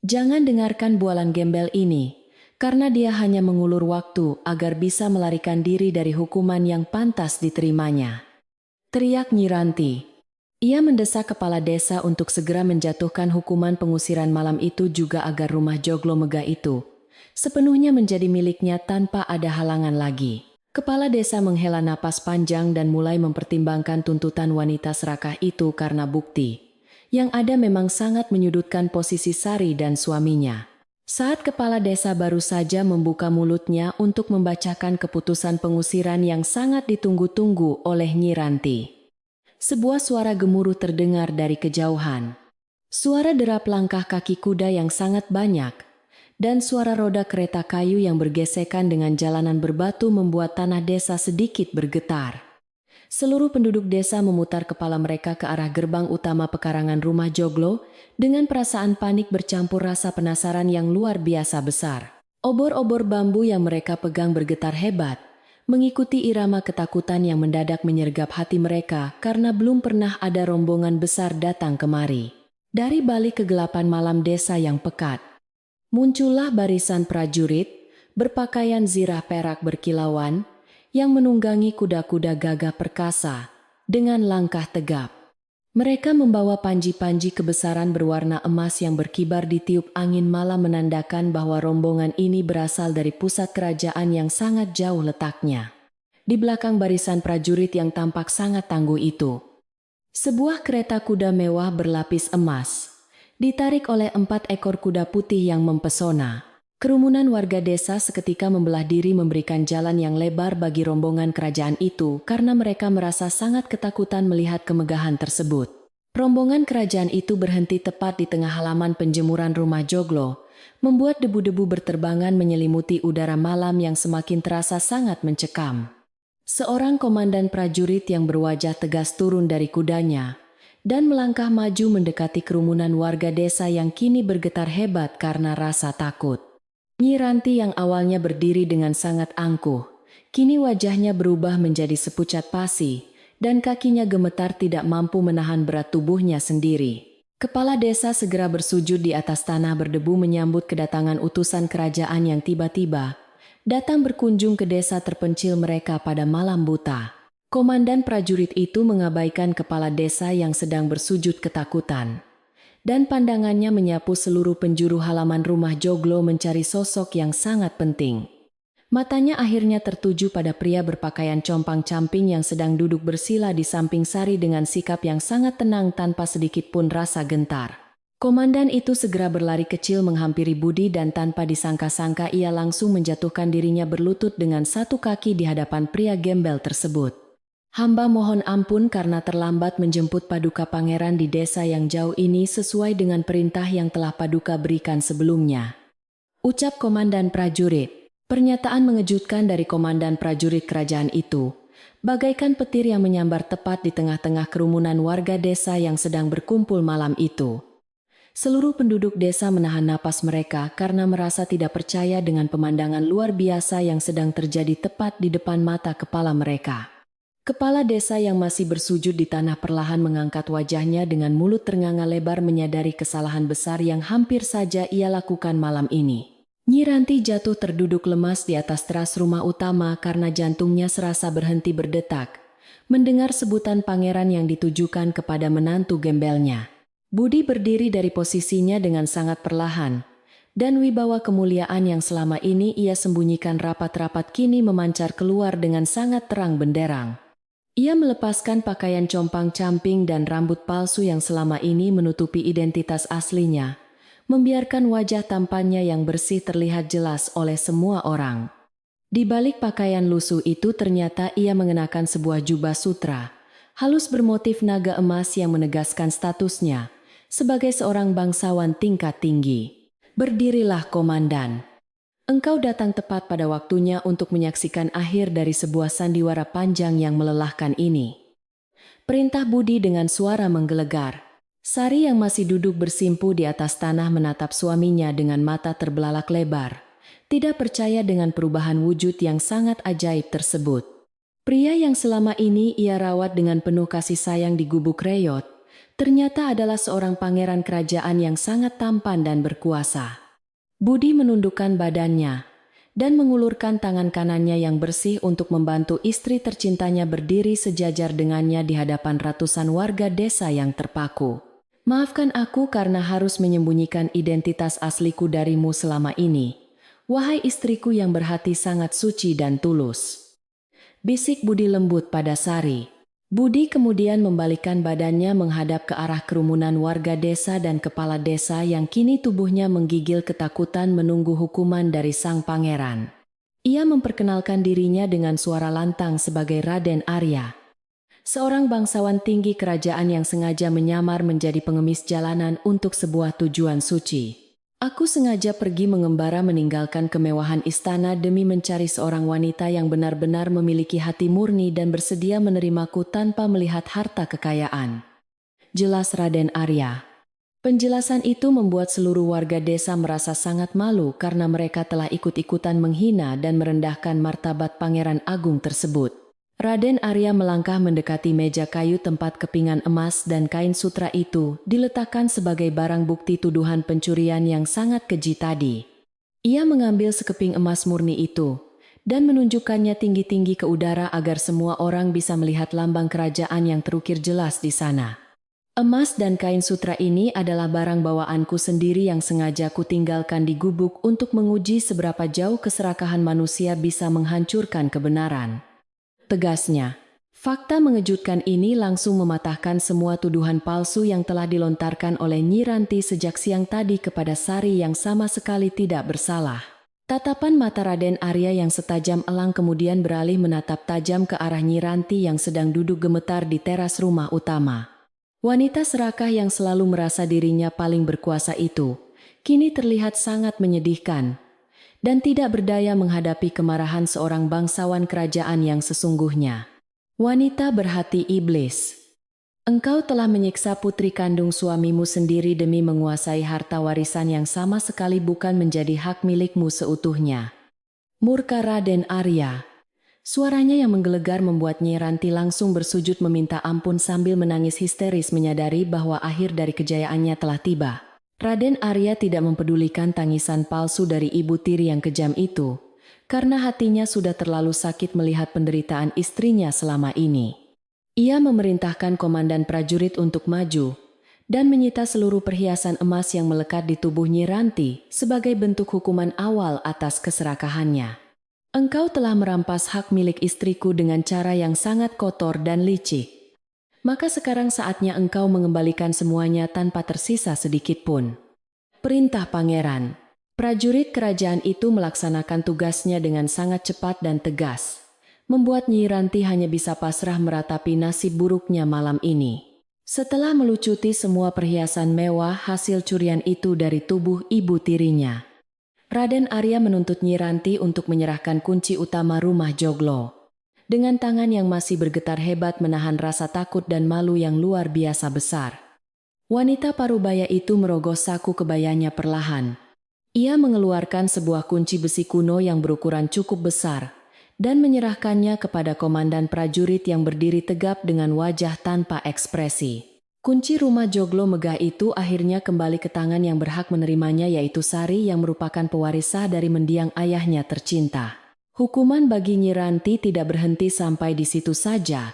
Jangan dengarkan bualan gembel ini, karena dia hanya mengulur waktu agar bisa melarikan diri dari hukuman yang pantas diterimanya. Teriak Nyi Ranti. Ia mendesak kepala desa untuk segera menjatuhkan hukuman pengusiran malam itu juga agar rumah Joglo megah itu sepenuhnya menjadi miliknya tanpa ada halangan lagi. Kepala desa menghela napas panjang dan mulai mempertimbangkan tuntutan wanita serakah itu karena bukti yang ada memang sangat menyudutkan posisi Sari dan suaminya. Saat kepala desa baru saja membuka mulutnya untuk membacakan keputusan pengusiran yang sangat ditunggu-tunggu oleh Nyi Ranti, sebuah suara gemuruh terdengar dari kejauhan. Suara derap langkah kaki kuda yang sangat banyak, dan suara roda kereta kayu yang bergesekan dengan jalanan berbatu membuat tanah desa sedikit bergetar. Seluruh penduduk desa memutar kepala mereka ke arah gerbang utama pekarangan rumah Joglo dengan perasaan panik bercampur rasa penasaran yang luar biasa besar. Obor-obor bambu yang mereka pegang bergetar hebat, mengikuti irama ketakutan yang mendadak menyergap hati mereka karena belum pernah ada rombongan besar datang kemari. Dari balik kegelapan malam desa yang pekat, muncullah barisan prajurit berpakaian zirah perak berkilauan yang menunggangi kuda-kuda gagah perkasa dengan langkah tegap. Mereka membawa panji-panji kebesaran berwarna emas yang berkibar ditiup angin malam menandakan bahwa rombongan ini berasal dari pusat kerajaan yang sangat jauh letaknya. Di belakang barisan prajurit yang tampak sangat tangguh itu, sebuah kereta kuda mewah berlapis emas ditarik oleh 4 ekor kuda putih yang mempesona. Kerumunan warga desa seketika membelah diri memberikan jalan yang lebar bagi rombongan kerajaan itu karena mereka merasa sangat ketakutan melihat kemegahan tersebut. Rombongan kerajaan itu berhenti tepat di tengah halaman penjemuran rumah Joglo, membuat debu-debu berterbangan menyelimuti udara malam yang semakin terasa sangat mencekam. Seorang komandan prajurit yang berwajah tegas turun dari kudanya dan melangkah maju mendekati kerumunan warga desa yang kini bergetar hebat karena rasa takut. Nyi Ranti yang awalnya berdiri dengan sangat angkuh, kini wajahnya berubah menjadi sepucat pasi, dan kakinya gemetar tidak mampu menahan berat tubuhnya sendiri. Kepala desa segera bersujud di atas tanah berdebu menyambut kedatangan utusan kerajaan yang tiba-tiba datang berkunjung ke desa terpencil mereka pada malam buta. Komandan prajurit itu mengabaikan kepala desa yang sedang bersujud ketakutan, dan pandangannya menyapu seluruh penjuru halaman rumah Joglo mencari sosok yang sangat penting. Matanya akhirnya tertuju pada pria berpakaian compang-camping yang sedang duduk bersila di samping Sari dengan sikap yang sangat tenang tanpa sedikit pun rasa gentar. Komandan itu segera berlari kecil menghampiri Budi dan tanpa disangka-sangka ia langsung menjatuhkan dirinya berlutut dengan satu kaki di hadapan pria gembel tersebut. Hamba mohon ampun karena terlambat menjemput Paduka Pangeran di desa yang jauh ini sesuai dengan perintah yang telah Paduka berikan sebelumnya. Ucap komandan prajurit. Pernyataan mengejutkan dari komandan prajurit kerajaan itu, bagaikan petir yang menyambar tepat di tengah-tengah kerumunan warga desa yang sedang berkumpul malam itu. Seluruh penduduk desa menahan napas mereka karena merasa tidak percaya dengan pemandangan luar biasa yang sedang terjadi tepat di depan mata kepala mereka. Kepala desa yang masih bersujud di tanah perlahan mengangkat wajahnya dengan mulut ternganga lebar menyadari kesalahan besar yang hampir saja ia lakukan malam ini. Nyi Ranti jatuh terduduk lemas di atas teras rumah utama karena jantungnya serasa berhenti berdetak, mendengar sebutan pangeran yang ditujukan kepada menantu gembelnya. Budi berdiri dari posisinya dengan sangat perlahan, dan wibawa kemuliaan yang selama ini ia sembunyikan rapat-rapat kini memancar keluar dengan sangat terang benderang. Ia melepaskan pakaian compang-camping dan rambut palsu yang selama ini menutupi identitas aslinya, membiarkan wajah tampannya yang bersih terlihat jelas oleh semua orang. Di balik pakaian lusuh itu ternyata ia mengenakan sebuah jubah sutra, halus bermotif naga emas yang menegaskan statusnya sebagai seorang bangsawan tingkat tinggi. Berdirilah komandan. Engkau datang tepat pada waktunya untuk menyaksikan akhir dari sebuah sandiwara panjang yang melelahkan ini. Perintah Budi dengan suara menggelegar. Sari yang masih duduk bersimpu di atas tanah menatap suaminya dengan mata terbelalak lebar, tidak percaya dengan perubahan wujud yang sangat ajaib tersebut. Pria yang selama ini ia rawat dengan penuh kasih sayang di gubuk Reyot, ternyata adalah seorang pangeran kerajaan yang sangat tampan dan berkuasa. Budi menundukkan badannya dan mengulurkan tangan kanannya yang bersih untuk membantu istri tercintanya berdiri sejajar dengannya di hadapan ratusan warga desa yang terpaku. Maafkan aku karena harus menyembunyikan identitas asliku darimu selama ini. Wahai istriku yang berhati sangat suci dan tulus. Bisik Budi lembut pada Sari. Budi kemudian membalikkan badannya menghadap ke arah kerumunan warga desa dan kepala desa yang kini tubuhnya menggigil ketakutan menunggu hukuman dari sang pangeran. Ia memperkenalkan dirinya dengan suara lantang sebagai Raden Arya, seorang bangsawan tinggi kerajaan yang sengaja menyamar menjadi pengemis jalanan untuk sebuah tujuan suci. Aku sengaja pergi mengembara meninggalkan kemewahan istana demi mencari seorang wanita yang benar-benar memiliki hati murni dan bersedia menerimaku tanpa melihat harta kekayaan. Jelas Raden Arya. Penjelasan itu membuat seluruh warga desa merasa sangat malu karena mereka telah ikut-ikutan menghina dan merendahkan martabat Pangeran Agung tersebut. Raden Arya melangkah mendekati meja kayu tempat kepingan emas dan kain sutra itu diletakkan sebagai barang bukti tuduhan pencurian yang sangat keji tadi. Ia mengambil sekeping emas murni itu dan menunjukkannya tinggi-tinggi ke udara agar semua orang bisa melihat lambang kerajaan yang terukir jelas di sana. Emas dan kain sutra ini adalah barang bawaanku sendiri yang sengaja kutinggalkan di gubuk untuk menguji seberapa jauh keserakahan manusia bisa menghancurkan kebenaran. Tegasnya, fakta mengejutkan ini langsung mematahkan semua tuduhan palsu yang telah dilontarkan oleh Nyi Ranti sejak siang tadi kepada Sari yang sama sekali tidak bersalah. Tatapan mata Raden Arya yang setajam elang kemudian beralih menatap tajam ke arah Nyi Ranti yang sedang duduk gemetar di teras rumah utama. Wanita serakah yang selalu merasa dirinya paling berkuasa itu, kini terlihat sangat menyedihkan dan tidak berdaya menghadapi kemarahan seorang bangsawan kerajaan yang sesungguhnya. Wanita berhati iblis. Engkau telah menyiksa putri kandung suamimu sendiri demi menguasai harta warisan yang sama sekali bukan menjadi hak milikmu seutuhnya. Murka Raden Arya. Suaranya yang menggelegar membuat Nyi Ranti langsung bersujud meminta ampun sambil menangis histeris menyadari bahwa akhir dari kejayaannya telah tiba. Raden Arya tidak mempedulikan tangisan palsu dari ibu tiri yang kejam itu, karena hatinya sudah terlalu sakit melihat penderitaan istrinya selama ini. Ia memerintahkan komandan prajurit untuk maju, dan menyita seluruh perhiasan emas yang melekat di tubuh Nyi Ranti sebagai bentuk hukuman awal atas keserakahannya. Engkau telah merampas hak milik istriku dengan cara yang sangat kotor dan licik. Maka sekarang saatnya engkau mengembalikan semuanya tanpa tersisa sedikit pun. Perintah pangeran. Prajurit kerajaan itu melaksanakan tugasnya dengan sangat cepat dan tegas, membuat Nyi Ranti hanya bisa pasrah meratapi nasib buruknya malam ini. Setelah melucuti semua perhiasan mewah hasil curian itu dari tubuh ibu tirinya, Raden Arya menuntut Nyi Ranti untuk menyerahkan kunci utama rumah Joglo. Dengan tangan yang masih bergetar hebat menahan rasa takut dan malu yang luar biasa besar. Wanita parubaya itu merogoh saku kebayanya perlahan. Ia mengeluarkan sebuah kunci besi kuno yang berukuran cukup besar dan menyerahkannya kepada komandan prajurit yang berdiri tegap dengan wajah tanpa ekspresi. Kunci rumah Joglo megah itu akhirnya kembali ke tangan yang berhak menerimanya, yaitu Sari yang merupakan pewaris sah dari mendiang ayahnya tercinta. Hukuman bagi Nyi Ranti tidak berhenti sampai di situ saja,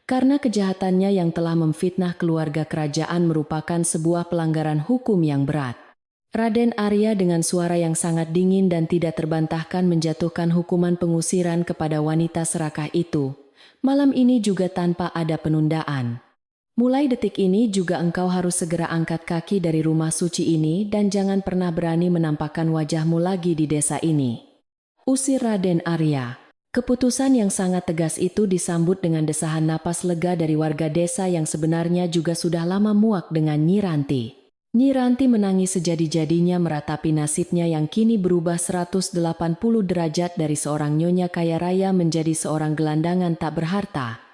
karena kejahatannya yang telah memfitnah keluarga kerajaan merupakan sebuah pelanggaran hukum yang berat. Raden Arya dengan suara yang sangat dingin dan tidak terbantahkan menjatuhkan hukuman pengusiran kepada wanita serakah itu, malam ini juga tanpa ada penundaan. Mulai detik ini juga engkau harus segera angkat kaki dari rumah suci ini dan jangan pernah berani menampakkan wajahmu lagi di desa ini. usir Raden Arya. Keputusan yang sangat tegas itu disambut dengan desahan napas lega dari warga desa yang sebenarnya juga sudah lama muak dengan Nyi Ranti. Nyi Ranti menangis sejadi-jadinya meratapi nasibnya yang kini berubah 180 derajat dari seorang nyonya kaya raya menjadi seorang gelandangan tak berharta.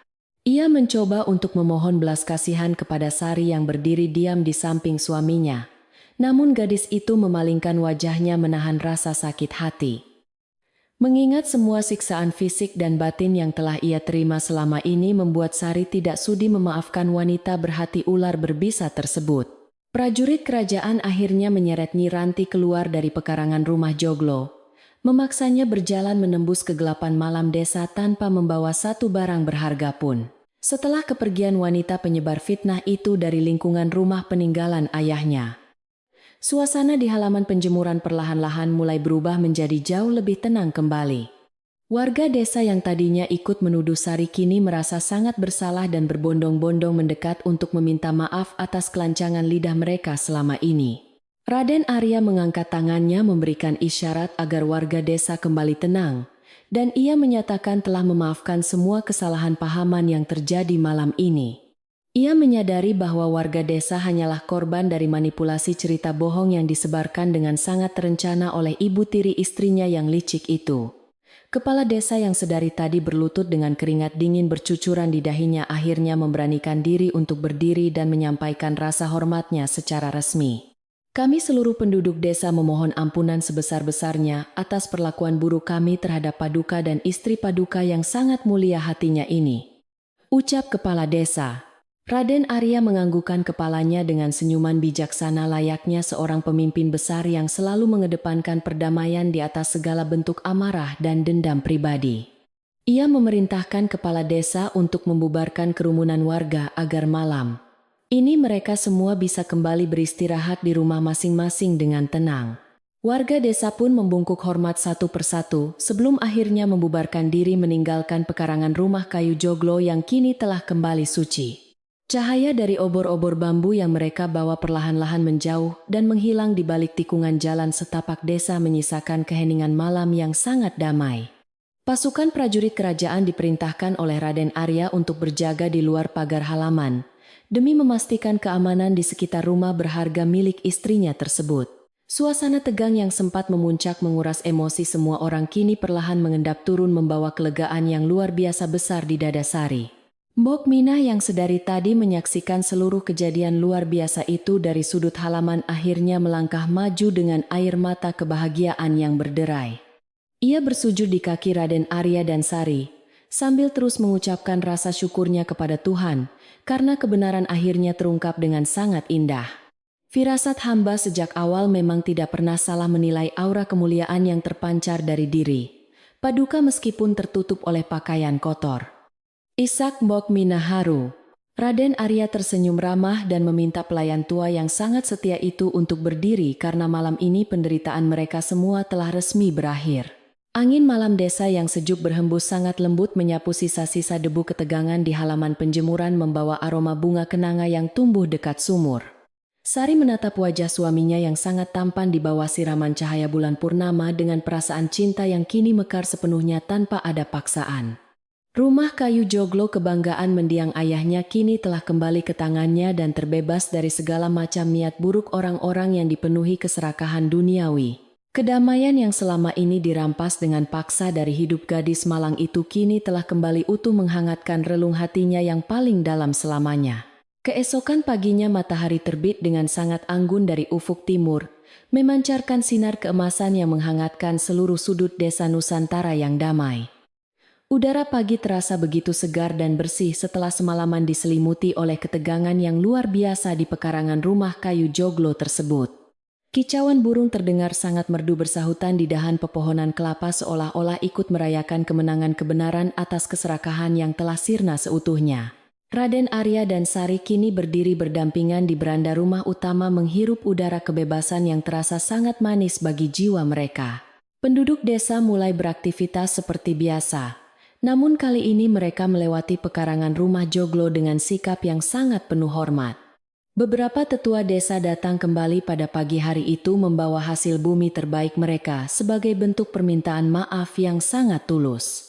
Ia mencoba untuk memohon belas kasihan kepada Sari yang berdiri diam di samping suaminya. Namun gadis itu memalingkan wajahnya menahan rasa sakit hati. Mengingat semua siksaan fisik dan batin yang telah ia terima selama ini membuat Sari tidak sudi memaafkan wanita berhati ular berbisa tersebut. Prajurit kerajaan akhirnya menyeret Nyi Ranti keluar dari pekarangan rumah Joglo, memaksanya berjalan menembus kegelapan malam desa tanpa membawa satu barang berharga pun. Setelah kepergian wanita penyebar fitnah itu dari lingkungan rumah peninggalan ayahnya, suasana di halaman penjemuran perlahan-lahan mulai berubah menjadi jauh lebih tenang kembali. Warga desa yang tadinya ikut menuduh Sari kini merasa sangat bersalah dan berbondong-bondong mendekat untuk meminta maaf atas kelancangan lidah mereka selama ini. Raden Arya mengangkat tangannya memberikan isyarat agar warga desa kembali tenang, dan ia menyatakan telah memaafkan semua kesalahan pahaman yang terjadi malam ini. Ia menyadari bahwa warga desa hanyalah korban dari manipulasi cerita bohong yang disebarkan dengan sangat terencana oleh ibu tiri istrinya yang licik itu. Kepala desa yang sedari tadi berlutut dengan keringat dingin bercucuran di dahinya akhirnya memberanikan diri untuk berdiri dan menyampaikan rasa hormatnya secara resmi. Kami seluruh penduduk desa memohon ampunan sebesar-besarnya atas perlakuan buruk kami terhadap Paduka dan istri Paduka yang sangat mulia hatinya ini, ucap kepala desa. Raden Arya menganggukkan kepalanya dengan senyuman bijaksana layaknya seorang pemimpin besar yang selalu mengedepankan perdamaian di atas segala bentuk amarah dan dendam pribadi. Ia memerintahkan kepala desa untuk membubarkan kerumunan warga agar malam ini mereka semua bisa kembali beristirahat di rumah masing-masing dengan tenang. Warga desa pun membungkuk hormat satu persatu sebelum akhirnya membubarkan diri meninggalkan pekarangan rumah kayu Joglo yang kini telah kembali suci. Cahaya dari obor-obor bambu yang mereka bawa perlahan-lahan menjauh dan menghilang di balik tikungan jalan setapak desa menyisakan keheningan malam yang sangat damai. Pasukan prajurit kerajaan diperintahkan oleh Raden Arya untuk berjaga di luar pagar halaman, demi memastikan keamanan di sekitar rumah berharga milik istrinya tersebut. Suasana tegang yang sempat memuncak menguras emosi semua orang kini perlahan mengendap turun membawa kelegaan yang luar biasa besar di dada Sari. Mbok Minah yang sedari tadi menyaksikan seluruh kejadian luar biasa itu dari sudut halaman akhirnya melangkah maju dengan air mata kebahagiaan yang berderai. Ia bersujud di kaki Raden Arya dan Sari, sambil terus mengucapkan rasa syukurnya kepada Tuhan, karena kebenaran akhirnya terungkap dengan sangat indah. Firasat hamba sejak awal memang tidak pernah salah menilai aura kemuliaan yang terpancar dari diri Paduka meskipun tertutup oleh pakaian kotor. Isak Mbok Minah haru. Raden Arya tersenyum ramah dan meminta pelayan tua yang sangat setia itu untuk berdiri karena malam ini penderitaan mereka semua telah resmi berakhir. Angin malam desa yang sejuk berhembus sangat lembut menyapu sisa-sisa debu ketegangan di halaman penjemuran membawa aroma bunga kenanga yang tumbuh dekat sumur. Sari menatap wajah suaminya yang sangat tampan di bawah siraman cahaya bulan purnama dengan perasaan cinta yang kini mekar sepenuhnya tanpa ada paksaan. Rumah kayu Joglo kebanggaan mendiang ayahnya kini telah kembali ke tangannya dan terbebas dari segala macam niat buruk orang-orang yang dipenuhi keserakahan duniawi. Kedamaian yang selama ini dirampas dengan paksa dari hidup gadis malang itu kini telah kembali utuh menghangatkan relung hatinya yang paling dalam selamanya. Keesokan paginya matahari terbit dengan sangat anggun dari ufuk timur, memancarkan sinar keemasan yang menghangatkan seluruh sudut desa Nusantara yang damai. Udara pagi terasa begitu segar dan bersih setelah semalaman diselimuti oleh ketegangan yang luar biasa di pekarangan rumah kayu Joglo tersebut. Kicauan burung terdengar sangat merdu bersahutan di dahan pepohonan kelapa seolah-olah ikut merayakan kemenangan kebenaran atas keserakahan yang telah sirna seutuhnya. Raden Arya dan Sari kini berdiri berdampingan di beranda rumah utama menghirup udara kebebasan yang terasa sangat manis bagi jiwa mereka. Penduduk desa mulai beraktivitas seperti biasa. Namun kali ini mereka melewati pekarangan rumah Joglo dengan sikap yang sangat penuh hormat. Beberapa tetua desa datang kembali pada pagi hari itu membawa hasil bumi terbaik mereka sebagai bentuk permintaan maaf yang sangat tulus.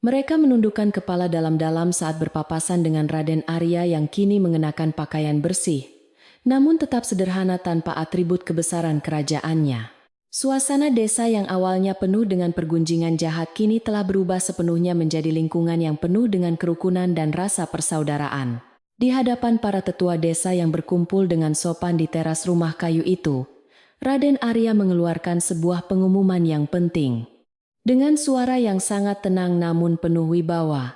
Mereka menundukkan kepala dalam-dalam saat berpapasan dengan Raden Arya yang kini mengenakan pakaian bersih, namun tetap sederhana tanpa atribut kebesaran kerajaannya. Suasana desa yang awalnya penuh dengan pergunjingan jahat kini telah berubah sepenuhnya menjadi lingkungan yang penuh dengan kerukunan dan rasa persaudaraan. Di hadapan para tetua desa yang berkumpul dengan sopan di teras rumah kayu itu, Raden Arya mengeluarkan sebuah pengumuman yang penting. Dengan suara yang sangat tenang namun penuh wibawa,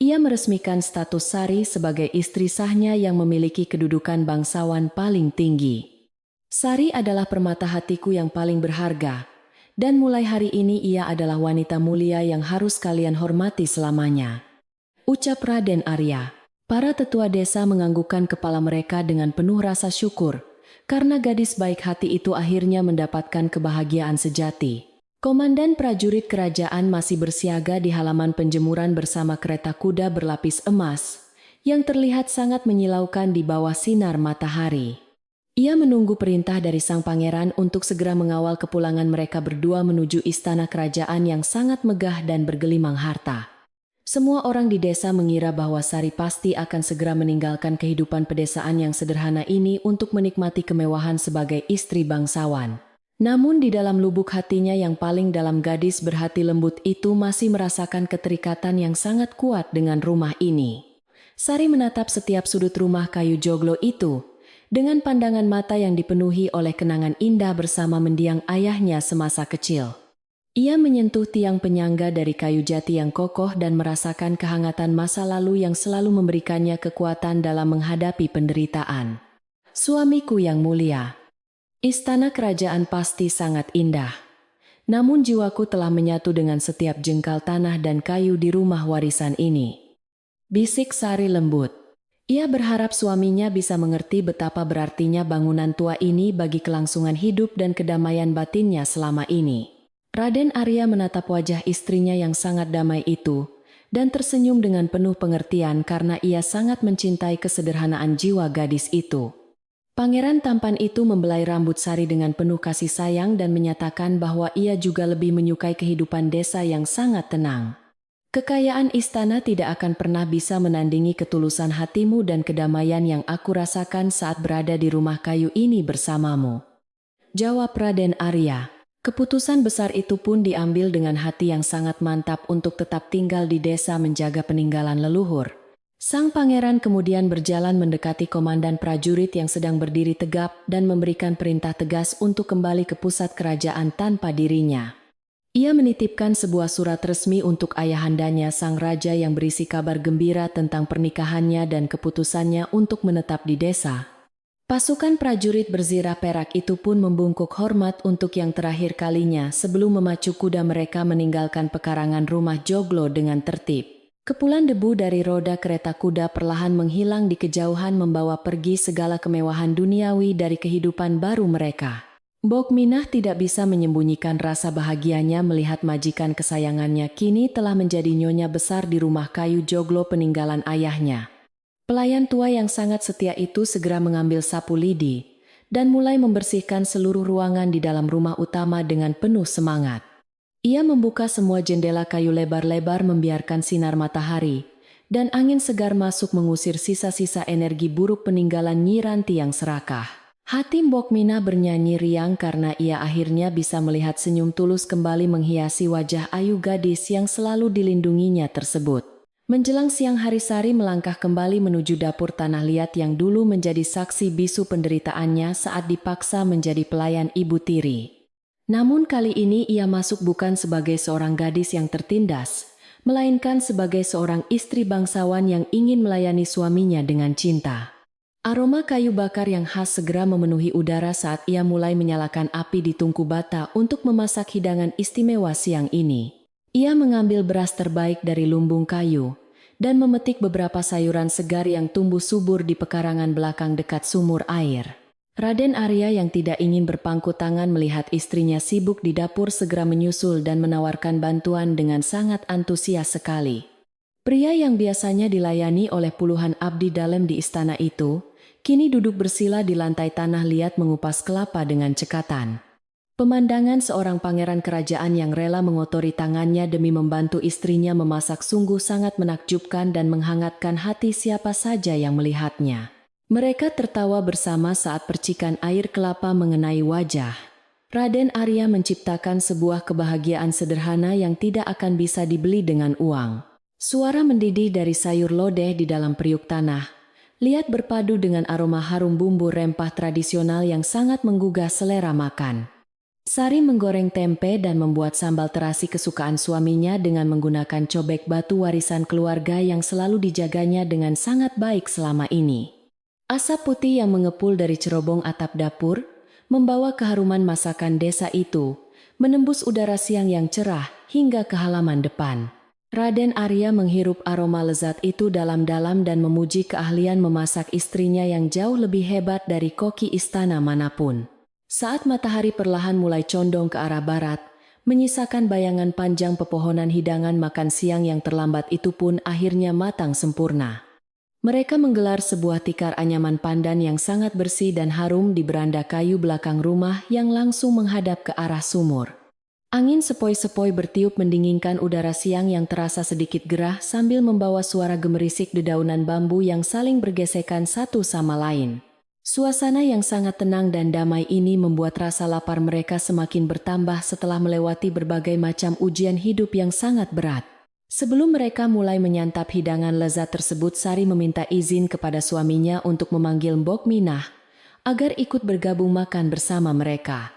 ia meresmikan status Sari sebagai istri sahnya yang memiliki kedudukan bangsawan paling tinggi. Sari adalah permata hatiku yang paling berharga, dan mulai hari ini ia adalah wanita mulia yang harus kalian hormati selamanya, ucap Raden Arya. Para tetua desa menganggukkan kepala mereka dengan penuh rasa syukur, karena gadis baik hati itu akhirnya mendapatkan kebahagiaan sejati. Komandan prajurit kerajaan masih bersiaga di halaman penjemuran bersama kereta kuda berlapis emas, yang terlihat sangat menyilaukan di bawah sinar matahari. Ia menunggu perintah dari sang pangeran untuk segera mengawal kepulangan mereka berdua menuju istana kerajaan yang sangat megah dan bergelimang harta. Semua orang di desa mengira bahwa Sari pasti akan segera meninggalkan kehidupan pedesaan yang sederhana ini untuk menikmati kemewahan sebagai istri bangsawan. Namun di dalam lubuk hatinya yang paling dalam, gadis berhati lembut itu masih merasakan keterikatan yang sangat kuat dengan rumah ini. Sari menatap setiap sudut rumah kayu joglo itu, dengan pandangan mata yang dipenuhi oleh kenangan indah bersama mendiang ayahnya semasa kecil. Ia menyentuh tiang penyangga dari kayu jati yang kokoh dan merasakan kehangatan masa lalu yang selalu memberikannya kekuatan dalam menghadapi penderitaan. Suamiku yang mulia, istana kerajaan pasti sangat indah. Namun jiwaku telah menyatu dengan setiap jengkal tanah dan kayu di rumah warisan ini, bisik Sari lembut. Ia berharap suaminya bisa mengerti betapa berartinya bangunan tua ini bagi kelangsungan hidup dan kedamaian batinnya selama ini. Raden Arya menatap wajah istrinya yang sangat damai itu, dan tersenyum dengan penuh pengertian karena ia sangat mencintai kesederhanaan jiwa gadis itu. Pangeran tampan itu membelai rambut Sari dengan penuh kasih sayang dan menyatakan bahwa ia juga lebih menyukai kehidupan desa yang sangat tenang. Kekayaan istana tidak akan pernah bisa menandingi ketulusan hatimu dan kedamaian yang aku rasakan saat berada di rumah kayu ini bersamamu, jawab Raden Arya. Keputusan besar itu pun diambil dengan hati yang sangat mantap untuk tetap tinggal di desa menjaga peninggalan leluhur. Sang pangeran kemudian berjalan mendekati komandan prajurit yang sedang berdiri tegap dan memberikan perintah tegas untuk kembali ke pusat kerajaan tanpa dirinya. Ia menitipkan sebuah surat resmi untuk ayahandanya sang raja yang berisi kabar gembira tentang pernikahannya dan keputusannya untuk menetap di desa. Pasukan prajurit berzirah perak itu pun membungkuk hormat untuk yang terakhir kalinya sebelum memacu kuda mereka meninggalkan pekarangan rumah joglo dengan tertib. Kepulan debu dari roda kereta kuda perlahan menghilang di kejauhan membawa pergi segala kemewahan duniawi dari kehidupan baru mereka. Bok Minah tidak bisa menyembunyikan rasa bahagianya melihat majikan kesayangannya kini telah menjadi nyonya besar di rumah kayu joglo peninggalan ayahnya. Pelayan tua yang sangat setia itu segera mengambil sapu lidi dan mulai membersihkan seluruh ruangan di dalam rumah utama dengan penuh semangat. Ia membuka semua jendela kayu lebar-lebar membiarkan sinar matahari, dan angin segar masuk mengusir sisa-sisa energi buruk peninggalan Nyi Ranti yang serakah. Hati Mbok Minah bernyanyi riang karena ia akhirnya bisa melihat senyum tulus kembali menghiasi wajah ayu gadis yang selalu dilindunginya tersebut. Menjelang siang hari, Sari melangkah kembali menuju dapur tanah liat yang dulu menjadi saksi bisu penderitaannya saat dipaksa menjadi pelayan ibu tiri. Namun kali ini ia masuk bukan sebagai seorang gadis yang tertindas, melainkan sebagai seorang istri bangsawan yang ingin melayani suaminya dengan cinta. Aroma kayu bakar yang khas segera memenuhi udara saat ia mulai menyalakan api di tungku bata untuk memasak hidangan istimewa siang ini. Ia mengambil beras terbaik dari lumbung kayu dan memetik beberapa sayuran segar yang tumbuh subur di pekarangan belakang dekat sumur air. Raden Arya yang tidak ingin berpangku tangan melihat istrinya sibuk di dapur segera menyusul dan menawarkan bantuan dengan sangat antusias sekali. Pria yang biasanya dilayani oleh puluhan abdi dalam di istana itu, kini duduk bersila di lantai tanah liat mengupas kelapa dengan cekatan. Pemandangan seorang pangeran kerajaan yang rela mengotori tangannya demi membantu istrinya memasak sungguh sangat menakjubkan dan menghangatkan hati siapa saja yang melihatnya. Mereka tertawa bersama saat percikan air kelapa mengenai wajah. Raden Arya menciptakan sebuah kebahagiaan sederhana yang tidak akan bisa dibeli dengan uang. Suara mendidih dari sayur lodeh di dalam periuk tanah, lihat berpadu dengan aroma harum bumbu rempah tradisional yang sangat menggugah selera makan. Sari menggoreng tempe dan membuat sambal terasi kesukaan suaminya dengan menggunakan cobek batu warisan keluarga yang selalu dijaganya dengan sangat baik selama ini. Asap putih yang mengepul dari cerobong atap dapur membawa keharuman masakan desa itu, menembus udara siang yang cerah hingga ke halaman depan. Raden Arya menghirup aroma lezat itu dalam-dalam dan memuji keahlian memasak istrinya yang jauh lebih hebat dari koki istana manapun. Saat matahari perlahan mulai condong ke arah barat, menyisakan bayangan panjang pepohonan hidangan makan siang yang terlambat itu pun akhirnya matang sempurna. Mereka menggelar sebuah tikar anyaman pandan yang sangat bersih dan harum di beranda kayu belakang rumah yang langsung menghadap ke arah sumur. Angin sepoi-sepoi bertiup mendinginkan udara siang yang terasa sedikit gerah sambil membawa suara gemerisik dedaunan bambu yang saling bergesekan satu sama lain. Suasana yang sangat tenang dan damai ini membuat rasa lapar mereka semakin bertambah setelah melewati berbagai macam ujian hidup yang sangat berat. Sebelum mereka mulai menyantap hidangan lezat tersebut, Sari meminta izin kepada suaminya untuk memanggil Mbok Minah agar ikut bergabung makan bersama mereka.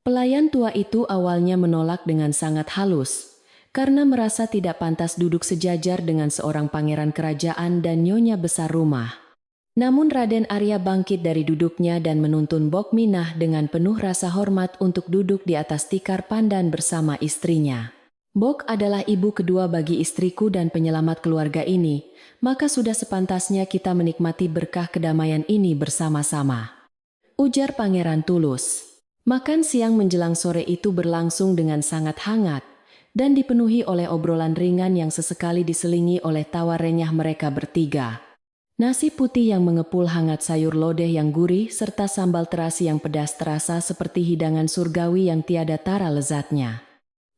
Pelayan tua itu awalnya menolak dengan sangat halus, karena merasa tidak pantas duduk sejajar dengan seorang pangeran kerajaan dan nyonya besar rumah. Namun Raden Arya bangkit dari duduknya dan menuntun Mbok Minah dengan penuh rasa hormat untuk duduk di atas tikar pandan bersama istrinya. Mbok adalah ibu kedua bagi istriku dan penyelamat keluarga ini, maka sudah sepantasnya kita menikmati berkah kedamaian ini bersama-sama, ujar Pangeran tulus. Makan siang menjelang sore itu berlangsung dengan sangat hangat dan dipenuhi oleh obrolan ringan yang sesekali diselingi oleh tawa renyah mereka bertiga. Nasi putih yang mengepul hangat, sayur lodeh yang gurih, serta sambal terasi yang pedas terasa seperti hidangan surgawi yang tiada tara lezatnya.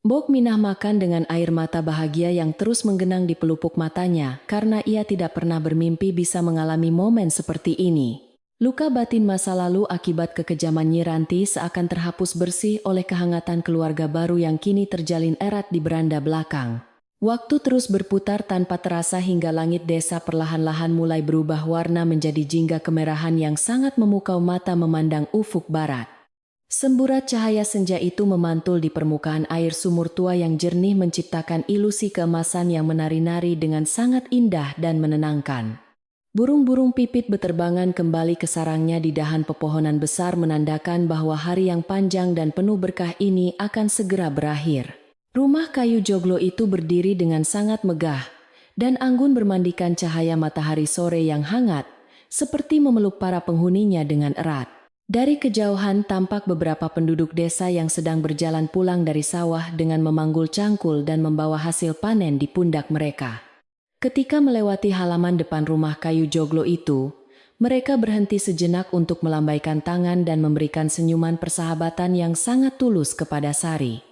Mbok Minah makan dengan air mata bahagia yang terus menggenang di pelupuk matanya karena ia tidak pernah bermimpi bisa mengalami momen seperti ini. Luka batin masa lalu akibat kekejaman Nyi Ranti seakan terhapus bersih oleh kehangatan keluarga baru yang kini terjalin erat di beranda belakang. Waktu terus berputar tanpa terasa hingga langit desa perlahan-lahan mulai berubah warna menjadi jingga kemerahan yang sangat memukau mata memandang ufuk barat. Semburat cahaya senja itu memantul di permukaan air sumur tua yang jernih menciptakan ilusi keemasan yang menari-nari dengan sangat indah dan menenangkan. Burung-burung pipit beterbangan kembali ke sarangnya di dahan pepohonan besar menandakan bahwa hari yang panjang dan penuh berkah ini akan segera berakhir. Rumah kayu joglo itu berdiri dengan sangat megah dan anggun bermandikan cahaya matahari sore yang hangat, seperti memeluk para penghuninya dengan erat. Dari kejauhan tampak beberapa penduduk desa yang sedang berjalan pulang dari sawah dengan memanggul cangkul dan membawa hasil panen di pundak mereka. Ketika melewati halaman depan rumah kayu joglo itu, mereka berhenti sejenak untuk melambaikan tangan dan memberikan senyuman persahabatan yang sangat tulus kepada Sari.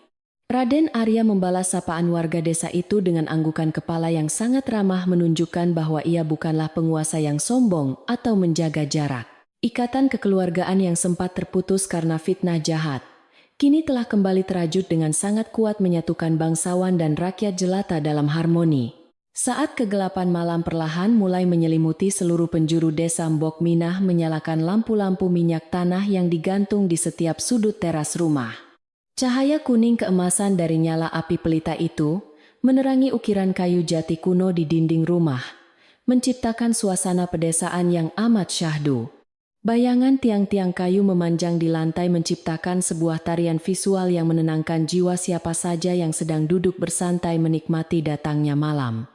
Raden Arya membalas sapaan warga desa itu dengan anggukan kepala yang sangat ramah menunjukkan bahwa ia bukanlah penguasa yang sombong atau menjaga jarak. Ikatan kekeluargaan yang sempat terputus karena fitnah jahat, kini telah kembali terajut dengan sangat kuat menyatukan bangsawan dan rakyat jelata dalam harmoni. Saat kegelapan malam perlahan mulai menyelimuti seluruh penjuru desa, Mbok Minah menyalakan lampu-lampu minyak tanah yang digantung di setiap sudut teras rumah. Cahaya kuning keemasan dari nyala api pelita itu menerangi ukiran kayu jati kuno di dinding rumah, menciptakan suasana pedesaan yang amat syahdu. Bayangan tiang-tiang kayu memanjang di lantai menciptakan sebuah tarian visual yang menenangkan jiwa siapa saja yang sedang duduk bersantai menikmati datangnya malam.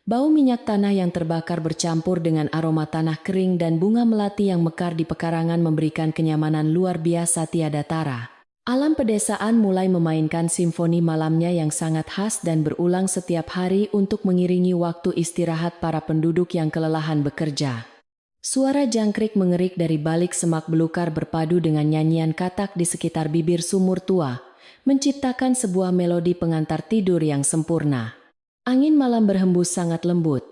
Bau minyak tanah yang terbakar bercampur dengan aroma tanah kering dan bunga melati yang mekar di pekarangan memberikan kenyamanan luar biasa tiada tara. Alam pedesaan mulai memainkan simfoni malamnya yang sangat khas dan berulang setiap hari untuk mengiringi waktu istirahat para penduduk yang kelelahan bekerja. Suara jangkrik mengerik dari balik semak belukar berpadu dengan nyanyian katak di sekitar bibir sumur tua, menciptakan sebuah melodi pengantar tidur yang sempurna. Angin malam berhembus sangat lembut,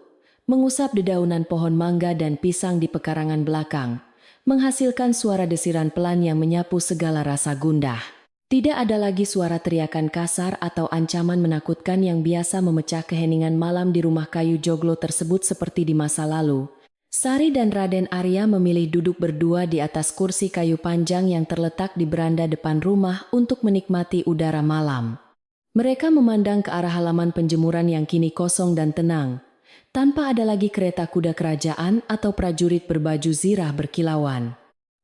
mengusap dedaunan pohon mangga dan pisang di pekarangan belakang, menghasilkan suara desiran pelan yang menyapu segala rasa gundah. Tidak ada lagi suara teriakan kasar atau ancaman menakutkan yang biasa memecah keheningan malam di rumah kayu joglo tersebut seperti di masa lalu. Sari dan Raden Arya memilih duduk berdua di atas kursi kayu panjang yang terletak di beranda depan rumah untuk menikmati udara malam. Mereka memandang ke arah halaman penjemuran yang kini kosong dan tenang, tanpa ada lagi kereta kuda kerajaan atau prajurit berbaju zirah berkilauan.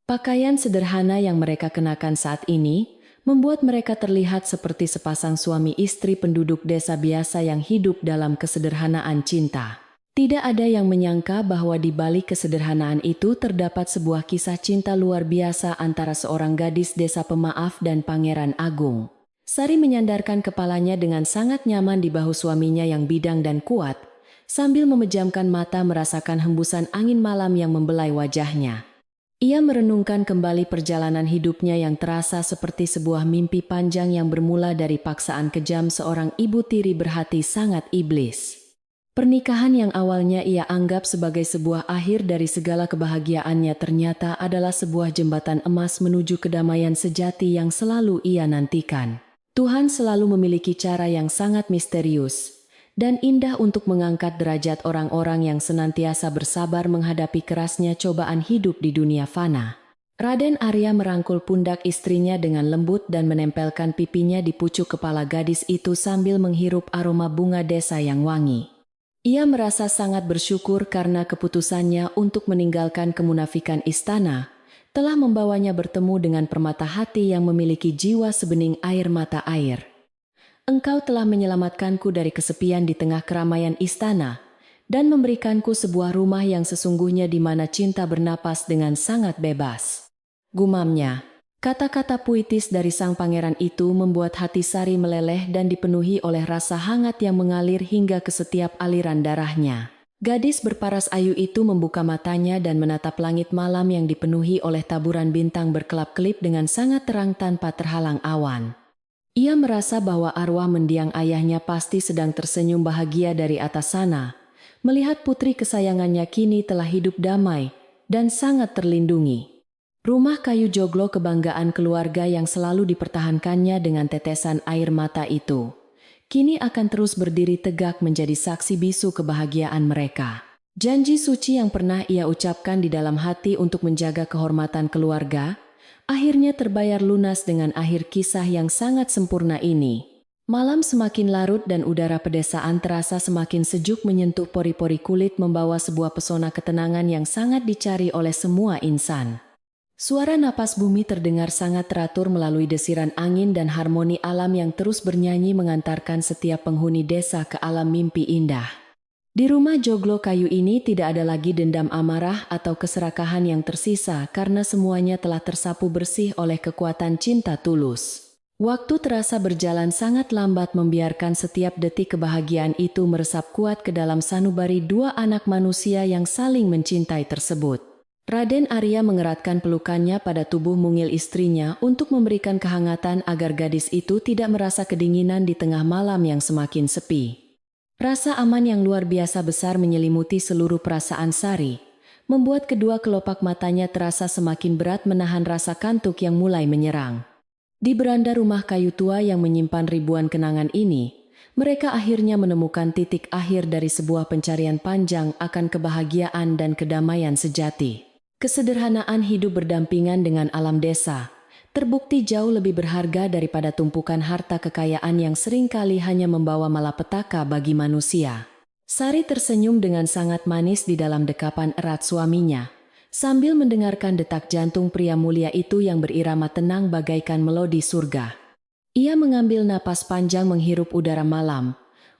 Pakaian sederhana yang mereka kenakan saat ini membuat mereka terlihat seperti sepasang suami istri penduduk desa biasa yang hidup dalam kesederhanaan cinta. Tidak ada yang menyangka bahwa di balik kesederhanaan itu terdapat sebuah kisah cinta luar biasa antara seorang gadis desa pemaaf dan Pangeran Agung. Sari menyandarkan kepalanya dengan sangat nyaman di bahu suaminya yang bidang dan kuat, sambil memejamkan mata merasakan hembusan angin malam yang membelai wajahnya. Ia merenungkan kembali perjalanan hidupnya yang terasa seperti sebuah mimpi panjang yang bermula dari paksaan kejam seorang ibu tiri berhati sangat iblis. Pernikahan yang awalnya ia anggap sebagai sebuah akhir dari segala kebahagiaannya ternyata adalah sebuah jembatan emas menuju kedamaian sejati yang selalu ia nantikan. Tuhan selalu memiliki cara yang sangat misterius dan indah untuk mengangkat derajat orang-orang yang senantiasa bersabar menghadapi kerasnya cobaan hidup di dunia fana. Raden Arya merangkul pundak istrinya dengan lembut dan menempelkan pipinya di pucuk kepala gadis itu sambil menghirup aroma bunga desa yang wangi. Ia merasa sangat bersyukur karena keputusannya untuk meninggalkan kemunafikan istana telah membawanya bertemu dengan permata hati yang memiliki jiwa sebening air mata air. Engkau telah menyelamatkanku dari kesepian di tengah keramaian istana dan memberikanku sebuah rumah yang sesungguhnya di mana cinta bernapas dengan sangat bebas. Gumamnya. Kata-kata puitis dari sang pangeran itu membuat hati Sari meleleh dan dipenuhi oleh rasa hangat yang mengalir hingga ke setiap aliran darahnya. Gadis berparas ayu itu membuka matanya dan menatap langit malam yang dipenuhi oleh taburan bintang berkelap-kelip dengan sangat terang tanpa terhalang awan. Ia merasa bahwa arwah mendiang ayahnya pasti sedang tersenyum bahagia dari atas sana, melihat putri kesayangannya kini telah hidup damai dan sangat terlindungi. Rumah kayu joglo kebanggaan keluarga yang selalu dipertahankannya dengan tetesan air mata itu, kini akan terus berdiri tegak menjadi saksi bisu kebahagiaan mereka. Janji suci yang pernah ia ucapkan di dalam hati untuk menjaga kehormatan keluarga, akhirnya terbayar lunas dengan akhir kisah yang sangat sempurna ini. Malam semakin larut dan udara pedesaan terasa semakin sejuk menyentuh pori-pori kulit membawa sebuah pesona ketenangan yang sangat dicari oleh semua insan. Suara napas bumi terdengar sangat teratur melalui desiran angin dan harmoni alam yang terus bernyanyi mengantarkan setiap penghuni desa ke alam mimpi indah. Di rumah joglo kayu ini tidak ada lagi dendam amarah atau keserakahan yang tersisa karena semuanya telah tersapu bersih oleh kekuatan cinta tulus. Waktu terasa berjalan sangat lambat membiarkan setiap detik kebahagiaan itu meresap kuat ke dalam sanubari dua anak manusia yang saling mencintai tersebut. Raden Arya mengeratkan pelukannya pada tubuh mungil istrinya untuk memberikan kehangatan agar gadis itu tidak merasa kedinginan di tengah malam yang semakin sepi. Rasa aman yang luar biasa besar menyelimuti seluruh perasaan Sari, membuat kedua kelopak matanya terasa semakin berat menahan rasa kantuk yang mulai menyerang. Di beranda rumah kayu tua yang menyimpan ribuan kenangan ini, mereka akhirnya menemukan titik akhir dari sebuah pencarian panjang akan kebahagiaan dan kedamaian sejati. Kesederhanaan hidup berdampingan dengan alam desa terbukti jauh lebih berharga daripada tumpukan harta kekayaan yang seringkali hanya membawa malapetaka bagi manusia. Sari tersenyum dengan sangat manis di dalam dekapan erat suaminya, sambil mendengarkan detak jantung pria mulia itu yang berirama tenang bagaikan melodi surga. Ia mengambil napas panjang menghirup udara malam,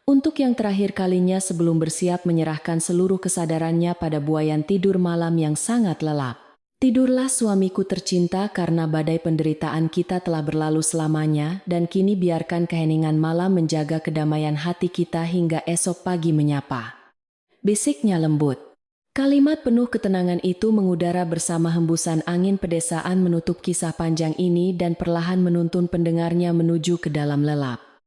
untuk yang terakhir kalinya sebelum bersiap menyerahkan seluruh kesadarannya pada buayan tidur malam yang sangat lelap. Tidurlah suamiku tercinta karena badai penderitaan kita telah berlalu selamanya dan kini biarkan keheningan malam menjaga kedamaian hati kita hingga esok pagi menyapa. Bisiknya lembut. Kalimat penuh ketenangan itu mengudara bersama hembusan angin pedesaan menutup kisah panjang ini dan perlahan menuntun pendengarnya menuju ke dalam lelap.